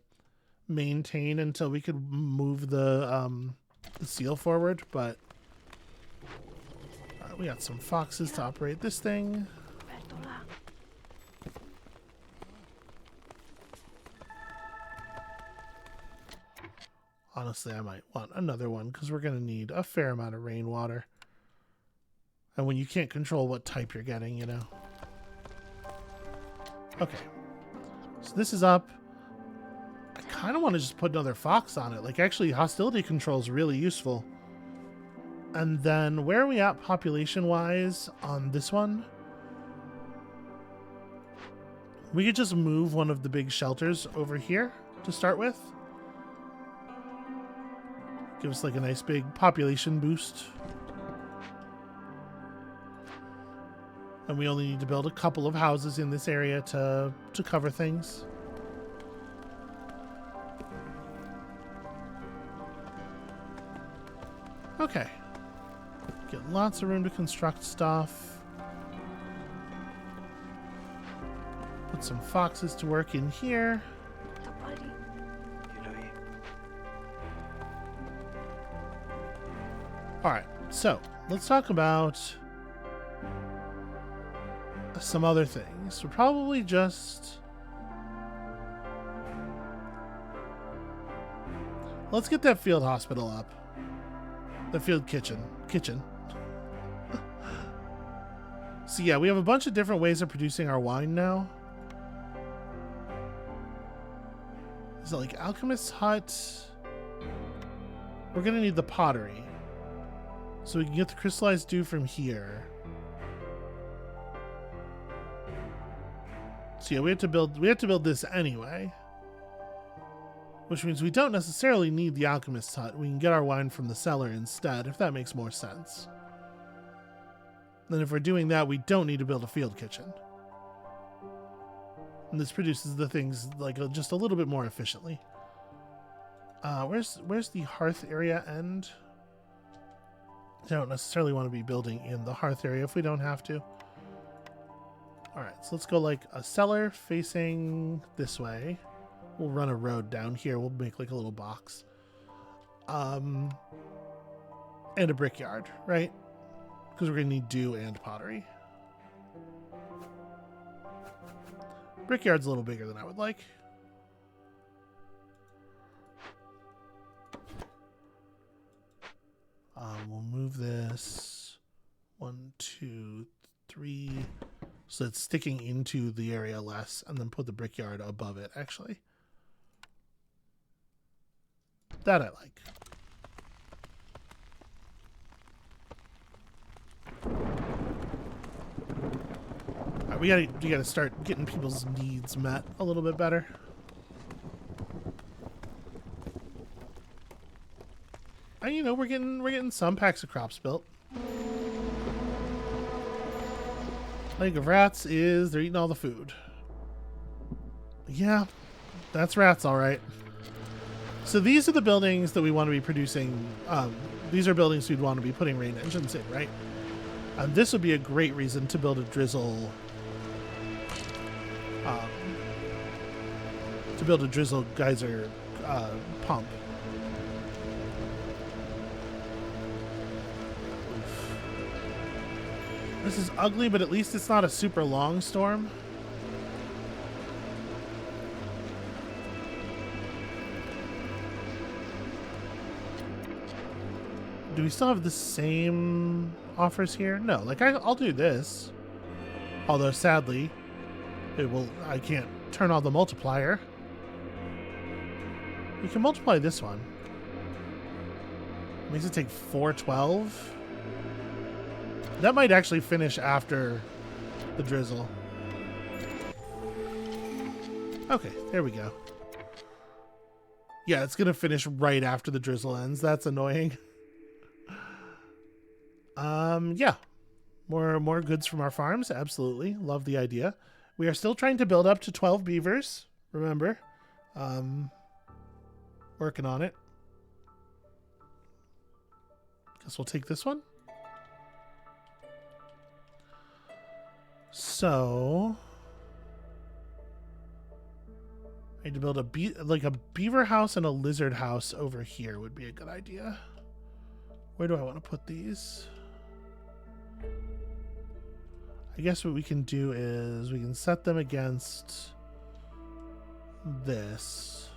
maintain until we could move the seal forward, but we got some foxes to operate this thing. Honestly, I might want another one because we're going to need a fair amount of rainwater. And when you can't control what type you're getting, you know. Okay. So this is up. I kind of want to just put another fox on it. Like, actually, hostility control is really useful. And then where are we at population-wise on this one? We could just move one of the big shelters over here to start with. Give us like a nice big population boost. And we only need to build a couple of houses in this area to cover things. Okay. Get lots of room to construct stuff. Put some foxes to work in here. Alright, so let's talk about some other things. We're probably just... Let's get that field hospital up. The field kitchen. So yeah, we have a bunch of different ways of producing our wine now. Is it like Alchemist's Hut? We're gonna need the pottery. So we can get the crystallized dew from here. So yeah, we have to build this anyway. Which means we don't necessarily need the Alchemist's Hut. We can get our wine from the cellar instead, if that makes more sense. Then if we're doing that, we don't need to build a field kitchen. And this produces the things like just a little bit more efficiently. Where's the hearth area end? I don't necessarily want to be building in the hearth area if we don't have to. Alright, so let's go like a cellar facing this way. We'll run a road down here. We'll make like a little box. And a brickyard, right? Because we're going to need dew and pottery. Brickyard's a little bigger than I would like. We'll move this 1, 2, 3, so it's sticking into the area less, and then put the brickyard above it, actually. That I like. All right, we gotta start getting people's needs met a little bit better. And you know, we're getting some packs of crops built. Plague of rats is they're eating all the food. Yeah, that's rats, all right. So these are the buildings that we want to be producing. These are buildings we'd want to be putting rain engines in, right? And this would be a great reason to build a drizzle. To build a drizzle geyser pump. This is ugly, but at least it's not a super long storm. Do we still have the same offers here? No, like I'll do this. Although sadly, I can't turn on the multiplier. We can multiply this one. It makes it take 412. That might actually finish after the drizzle. Okay, there we go. Yeah, it's gonna finish right after the drizzle ends. That's annoying. Yeah. More goods from our farms. Absolutely. Love the idea. We are still trying to build up to 12 beavers. Remember. Working on it. Guess we'll take this one. So I need to build a beaver house and a lizard house over here would be a good idea. Where do I want to put these? I guess what we can do is we can set them against this.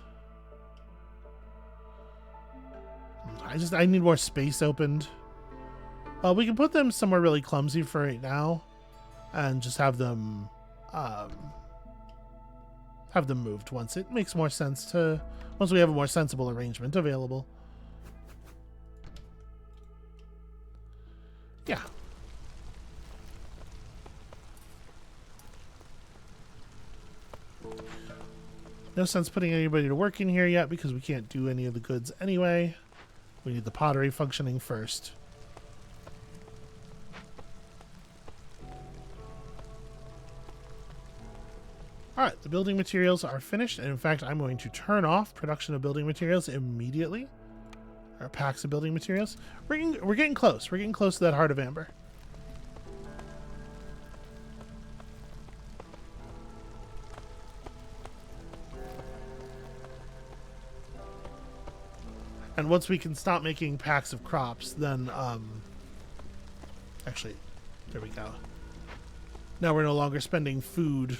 I need more space opened. We can put them somewhere really clumsy for right now and just have them moved once it makes more sense once we have a more sensible arrangement available. Yeah. No sense putting anybody to work in here yet because we can't do any of the goods anyway. We need the pottery functioning first. Alright, the building materials are finished, and in fact I'm going to turn off production of building materials immediately. Our packs of building materials. We're getting close. We're getting close to that Heart of Amber. And once we can stop making packs of crops, then, actually, there we go. Now we're no longer spending food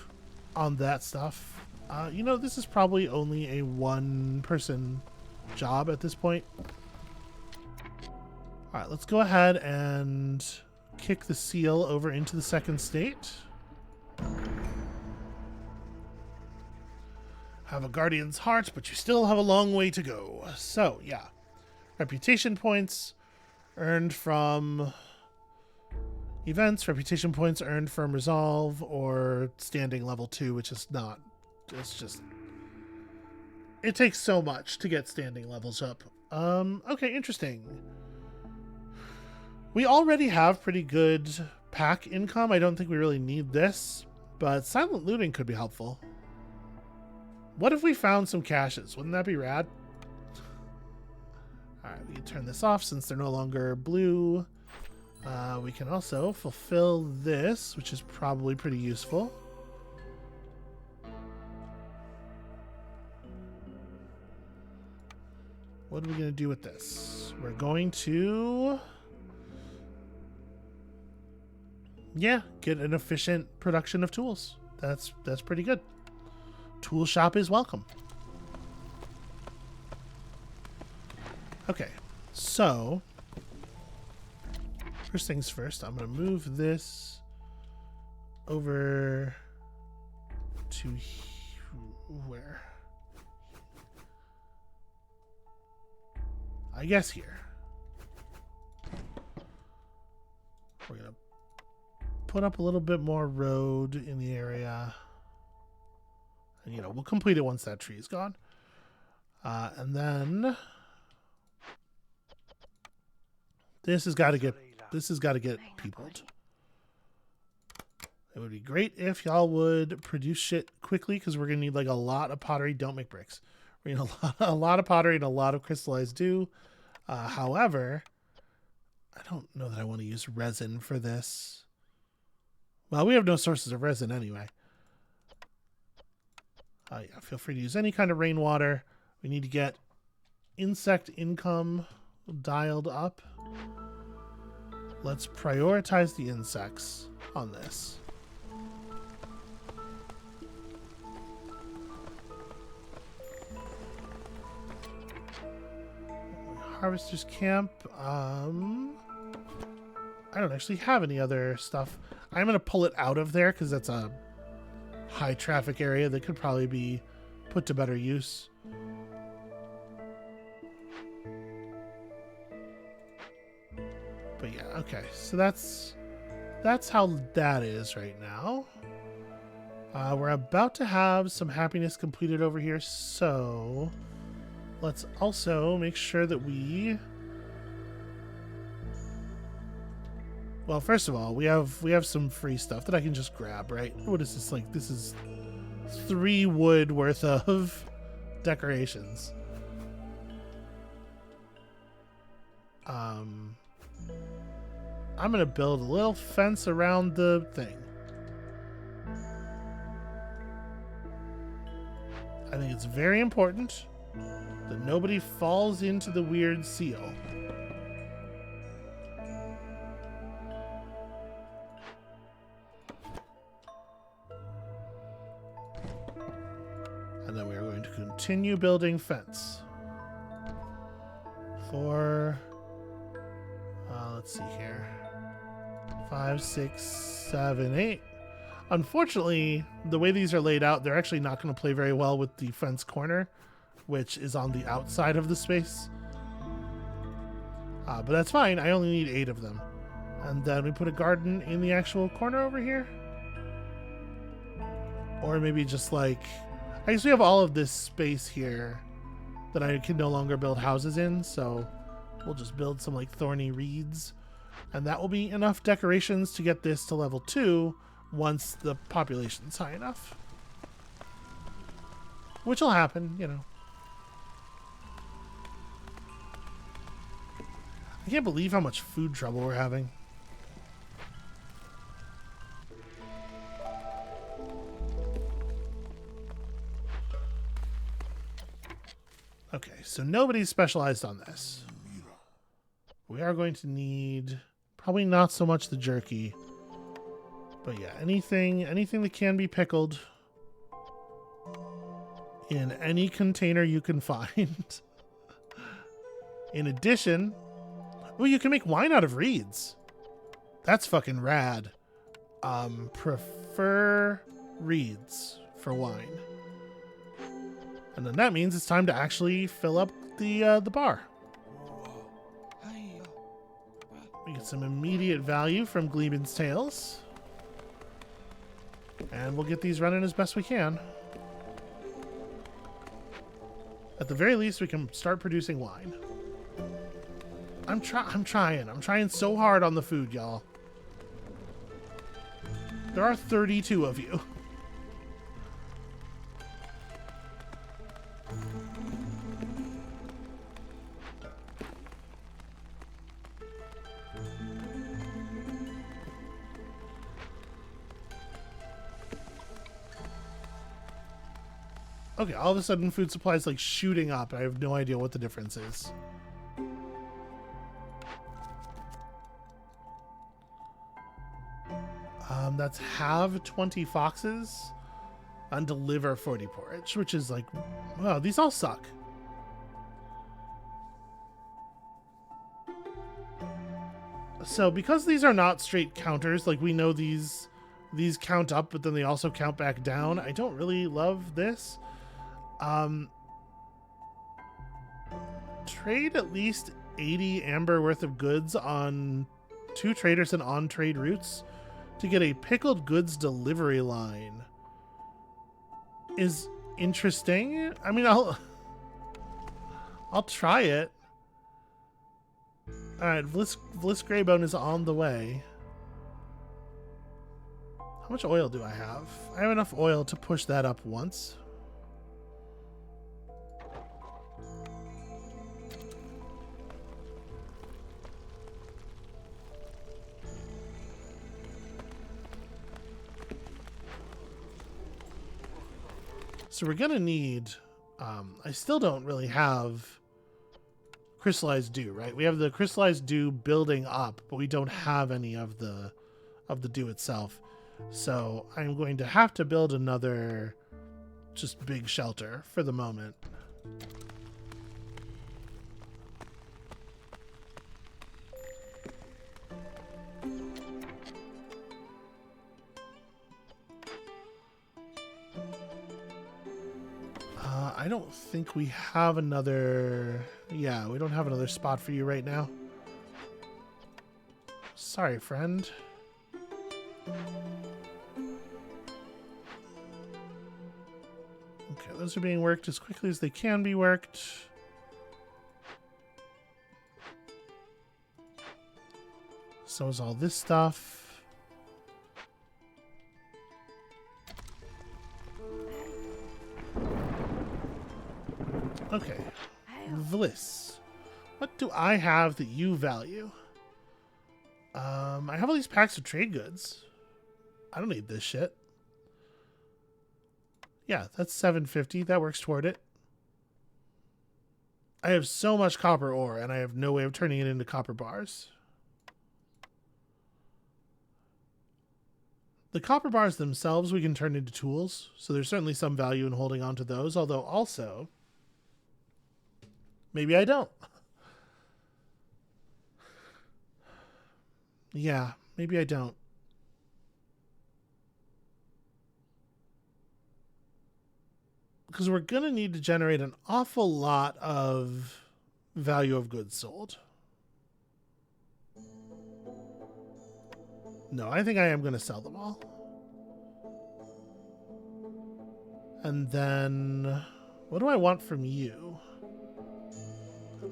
on that stuff. You know, this is probably only a one-person job at this point. All right, let's go ahead and kick the seal over into the second state. Have a guardian's heart, but you still have a long way to go. So, yeah. Reputation points earned from events, reputation points earned from resolve, or standing level 2, which is not... It's just... It takes so much to get standing levels up. Okay, interesting. We already have pretty good pack income. I don't think we really need this, but silent looting could be helpful. What if we found some caches? Wouldn't that be rad? Alright, we can turn this off since they're no longer blue. We can also fulfill this, which is probably pretty useful. What are we going to do with this? We're going to... Yeah, get an efficient production of tools. That's pretty good. Tool shop is welcome. Okay, so first things first, I'm going to move this over to where? I guess here. We're going to put up a little bit more road in the area. And, you know, we'll complete it once that tree is gone. And then this has got to get peopled. It would be great if y'all would produce shit quickly because we're gonna need like a lot of pottery. Don't make bricks. We're gonna need a lot of pottery and a lot of crystallized dew. However, I don't know that I want to use resin for this. Well, we have no sources of resin anyway. Yeah, feel free to use any kind of rainwater. We need to get insect income dialed up. Let's prioritize the insects on this. Harvester's camp. I don't actually have any other stuff. I'm going to pull it out of there because that's a high traffic area that could probably be put to better use. But yeah, okay. So that's how that is right now. We're about to have some happiness completed over here, so let's also make sure that we... Well, first of all, we have some free stuff that I can just grab, right? What is this like? This is 3 wood worth of decorations. I'm gonna build a little fence around the thing. I think it's very important that nobody falls into the weird seal. And then we are going to continue building fence. For, let's see here. 5, 6, 7, 8. Unfortunately, the way these are laid out, they're actually not going to play very well with the fence corner, which is on the outside of the space. But that's fine. I only need 8 of them. And then we put a garden in the actual corner over here. Or maybe just like... I guess we have all of this space here that I can no longer build houses in, so we'll just build some like thorny reeds. And that will be enough decorations to get this to level 2 once the population's high enough. Which will happen, you know. I can't believe how much food trouble we're having. Okay, so nobody's specialized on this. We are going to need probably not so much the jerky, but yeah, anything that can be pickled in any container you can find. In addition, oh, you can make wine out of reeds. That's fucking rad. Prefer reeds for wine. And then that means it's time to actually fill up the bar. We get some immediate value from Gleeman's tails. And we'll get these running as best we can. At the very least, we can start producing wine. I'm trying so hard on the food, y'all. There are 32 of you. Okay, all of a sudden food supply is like shooting up. I have no idea what the difference is. That's have 20 foxes and deliver 40 porridge, which is like, wow, these all suck. So because these are not straight counters, like we know these count up, but then they also count back down. I don't really love this. Trade at least 80 amber worth of goods on 2 traders and on trade routes to get a pickled goods delivery line is interesting. I mean, I'll try it. All right, Bliss Greybone is on the way. How much oil do I have? I have enough oil to push that up once. So we're gonna need, I still don't really have crystallized dew, right? We have the crystallized dew building up, but we don't have any of the dew itself. So I'm going to have to build another just big shelter for the moment. I don't think we have another... Yeah, we don't have another spot for you right now. Sorry, friend. Okay, those are being worked as quickly as they can be worked. So is all this stuff. Okay, Bliss, what do I have that you value? I have all these packs of trade goods. I don't need this shit. Yeah, that's 750. That works toward it. I have so much copper ore, and I have no way of turning it into copper bars. The copper bars themselves we can turn into tools, so there's certainly some value in holding on to those, although also, maybe I don't. Yeah, maybe I don't. Because we're going to need to generate an awful lot of value of goods sold. No, I think I am going to sell them all. And then, what do I want from you?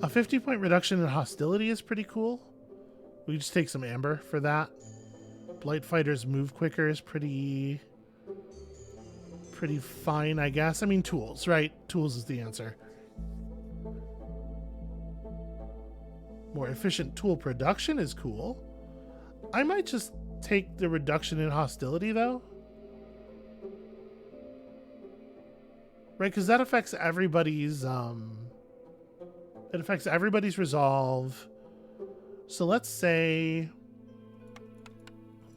A 50-point reduction in hostility is pretty cool. We can just take some amber for that. Blight fighters move quicker is pretty fine, I guess. I mean, tools, right? Tools is the answer. More efficient tool production is cool. I might just take the reduction in hostility, though. Right, because that affects everybody's, it affects everybody's resolve. So let's say,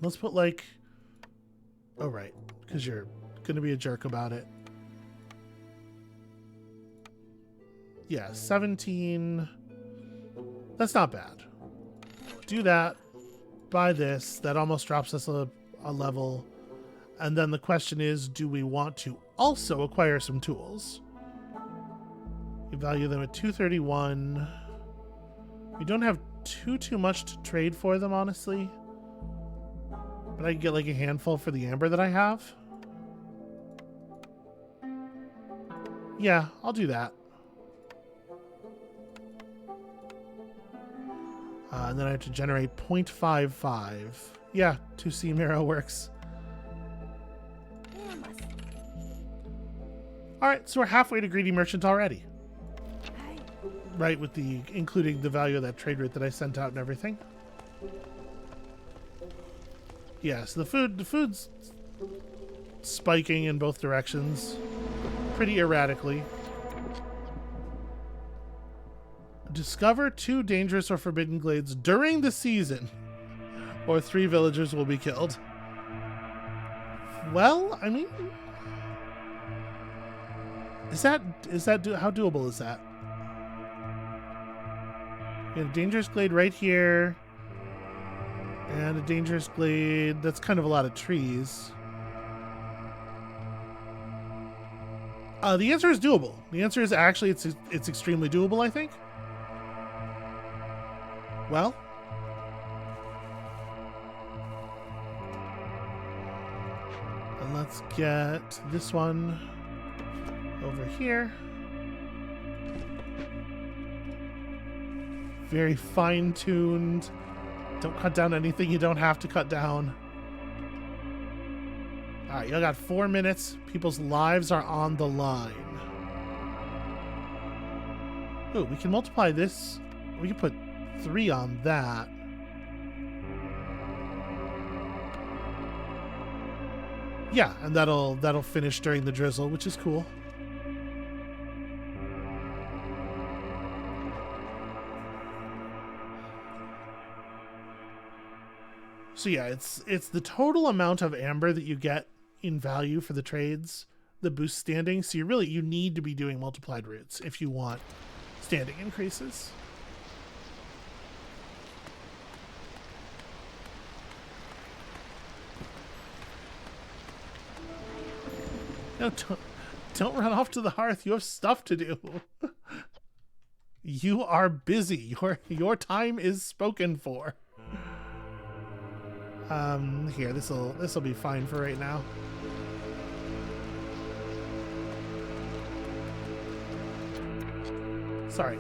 let's put like, oh, right, because you're going to be a jerk about it. Yeah, 17. That's not bad. Do that. Buy this. That almost drops us a level. And then the question is, do we want to also acquire some tools? We value them at 231. We don't have too much to trade for them, honestly. But I can get like a handful for the amber that I have. Yeah, I'll do that. And then I have to generate 0.55. Yeah, 2 seam arrow works. Alright, so we're halfway to Greedy Merchant already. Right, with the including the value of that trade route that I sent out and everything. Yeah, so the food's spiking in both directions. Pretty erratically. Discover 2 dangerous or forbidden glades during the season, or 3 villagers will be killed. Well, I mean, how doable is that? We have a dangerous glade right here, and a dangerous glade. That's kind of a lot of trees. The answer is doable. The answer is actually it's extremely doable, I think. Well, and let's get this one over here. Very fine-tuned. Don't cut down anything you don't have to cut down. All right, y'all got 4 minutes. People's lives are on the line. Ooh, we can multiply this. We can put 3 on that. Yeah, and that'll finish during the drizzle, which is cool. So yeah, it's the total amount of amber that you get in value for the trades that boosts standing. So you need to be doing multiplied routes if you want standing increases. No, don't run off to the hearth. You have stuff to do. You are busy. Your time is spoken for. Here, this'll be fine for right now. Sorry.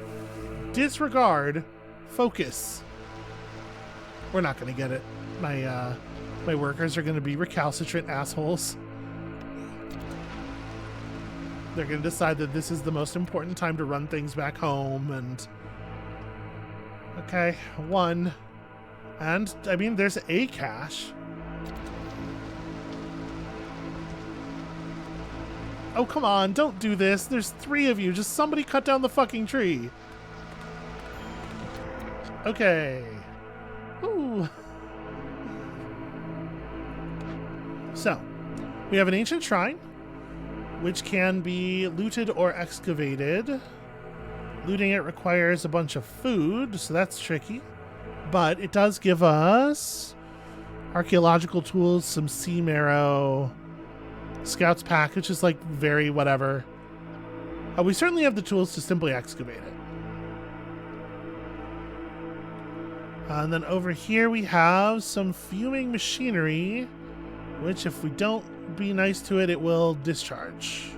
Disregard. Focus. We're not gonna get it. My workers are gonna be recalcitrant assholes. They're gonna decide that this is the most important time to run things back home, and okay, 1. And, I mean, there's a cache. Oh, come on. Don't do this. There's 3 of you. Just somebody cut down the fucking tree. Okay. Ooh. So, we have an ancient shrine, which can be looted or excavated. Looting it requires a bunch of food, so that's tricky. But it does give us archaeological tools, some sea marrow, Scout's pack, which is like very whatever. We certainly have the tools to simply excavate it. And then over here we have some fuming machinery, which if we don't be nice to it, it will discharge.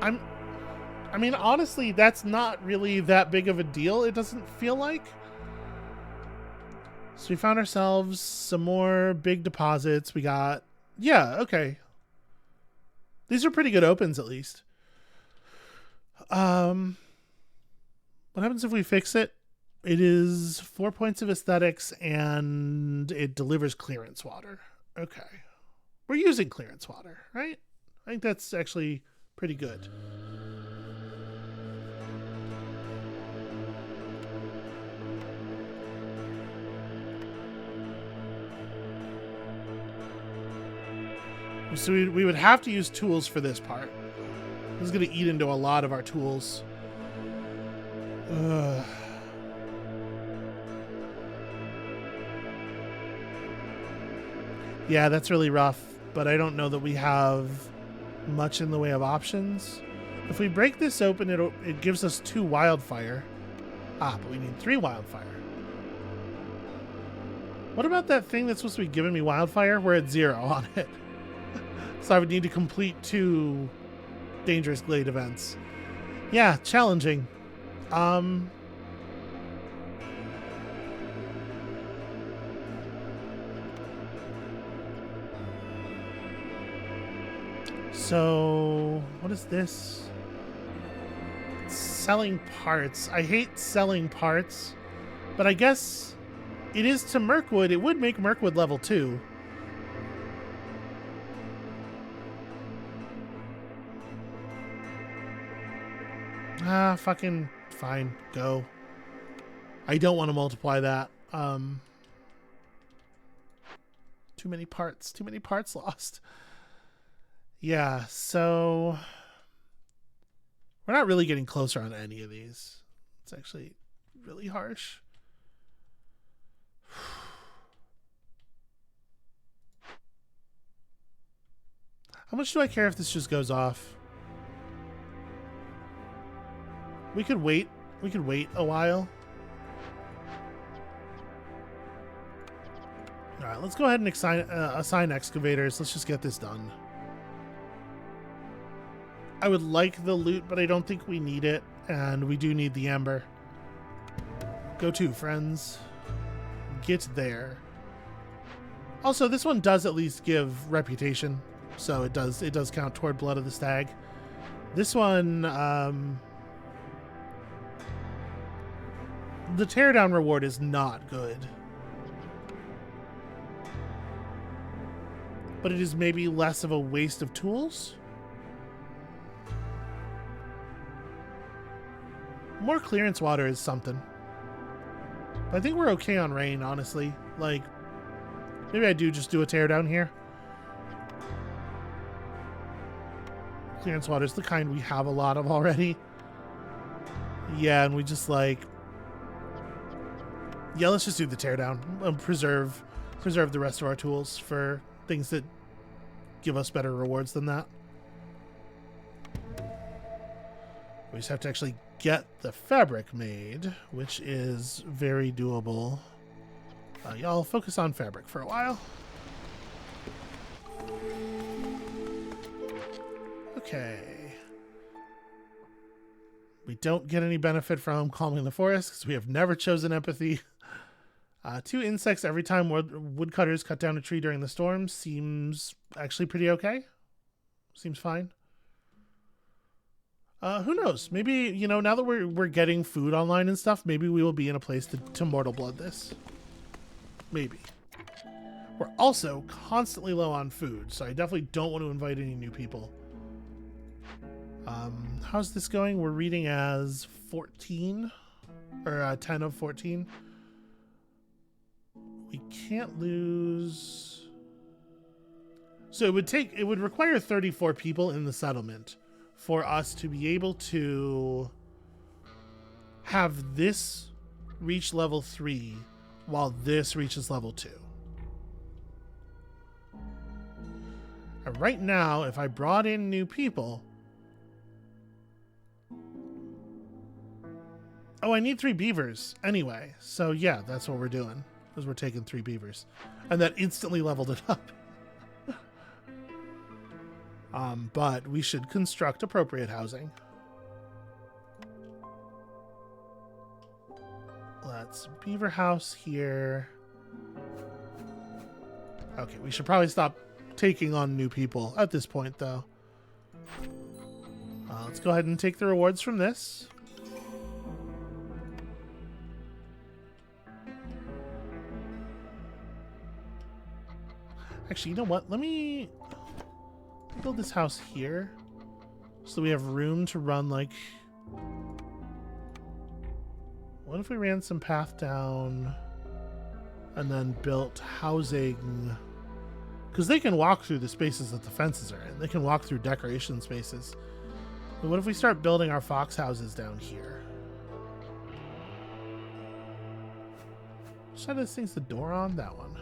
I mean, honestly, that's not really that big of a deal, it doesn't feel like. So we found ourselves some more big deposits. We got... Yeah, okay. These are pretty good opens, at least. What happens if we fix it? It is 4 points of aesthetics, and it delivers clearance water. Okay. We're using clearance water, right? I think that's actually pretty good. So we would have to use tools for this part. This is going to eat into a lot of our tools. Yeah, that's really rough, but I don't know that we have much in the way of options. If we break this open, it gives us 2 wildfire. Ah, but we need 3 wildfire. What about that thing that's supposed to be giving me wildfire? We're at 0 on it. So I would need to complete 2 dangerous Glade events. Yeah, challenging. So, what is this? Selling parts. I hate selling parts, but I guess it is to Mirkwood. It would make Mirkwood level 2. Ah, fucking fine. Go. I don't want to multiply that. Too many parts. Too many parts lost. Yeah, so we're not really getting closer on any of these. It's actually really harsh. How much do I care if this just goes off? We could wait. We could wait a while. All right, let's go ahead and assign excavators. Let's just get this done. I would like the loot, but I don't think we need it, and we do need the amber. Go to, friends. Get there. Also, this one does at least give reputation, so it does count toward Blood of the Stag. This one, the teardown reward is not good. But it is maybe less of a waste of tools. More clearance water is something. But I think we're okay on rain, honestly. Like, maybe I do just do a teardown here. Clearance water is the kind we have a lot of already. Yeah, and we just like... Yeah, let's just do the teardown and preserve the rest of our tools for things that give us better rewards than that. We just have to actually get the fabric made, which is very doable. Y'all focus on fabric for a while. Okay. We don't get any benefit from calming the forest because we have never chosen empathy. 2 insects every time woodcutters cut down a tree during the storm seems actually pretty okay. Seems fine. Who knows? Maybe, you know, now that we're getting food online and stuff, maybe we will be in a place to Mortal Blood this. Maybe. We're also constantly low on food, so I definitely don't want to invite any new people. How's this going? We're reading as 14, or 10 of 14. We can't lose. So it would require 34 people in the settlement for us to be able to have this reach level 3 while this reaches level 2. And right now, if I brought in new people... Oh, I need 3 beavers anyway. So yeah, that's what we're doing. Is we're taking 3 beavers. And that instantly leveled it up. But we should construct appropriate housing. Let's beaver house here. Okay, we should probably stop taking on new people at this point, though. Let's go ahead and take the rewards from this. Actually, you know what? Let me build this house here so we have room to run, like... What if we ran some path down and then built housing? Because they can walk through the spaces that the fences are in. They can walk through decoration spaces. But what if we start building our fox houses down here? Which side of this thing's the door on? That one.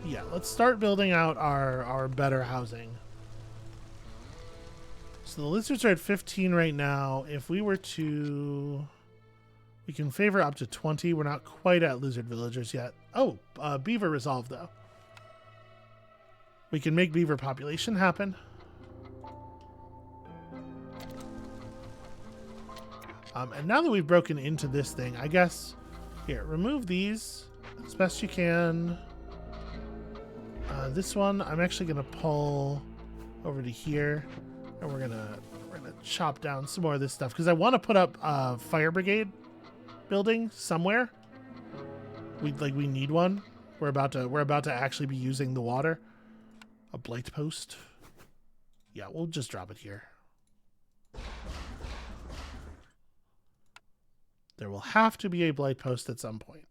Yeah, let's start building out our better housing. So the lizards are at 15 right now. If we were to... We can favor up to 20. We're not quite at lizard villagers yet. Oh, beaver resolve, though. We can make beaver population happen. And now that we've broken into this thing, I guess... Here, remove these as best you can. This one, I'm actually going to pull over to here, and we're gonna chop down some more of this stuff because I want to put up a fire brigade building somewhere. We need one. We're about to actually be using the water. A blight post. Yeah, we'll just drop it here. There will have to be a blight post at some point.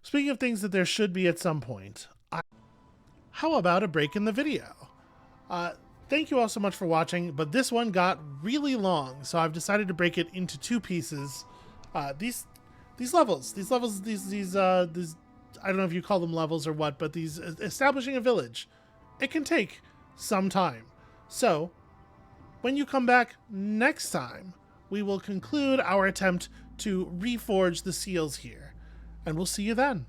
Speaking of things that there should be at some point, how about a break in the video? Thank you all so much for watching, but this one got really long, so I've decided to break it into 2 pieces. These levels, I don't know if you call them levels or what, but these establishing a village, it can take some time. So, when you come back next time, we will conclude our attempt to reforge the seals here. And we'll see you then.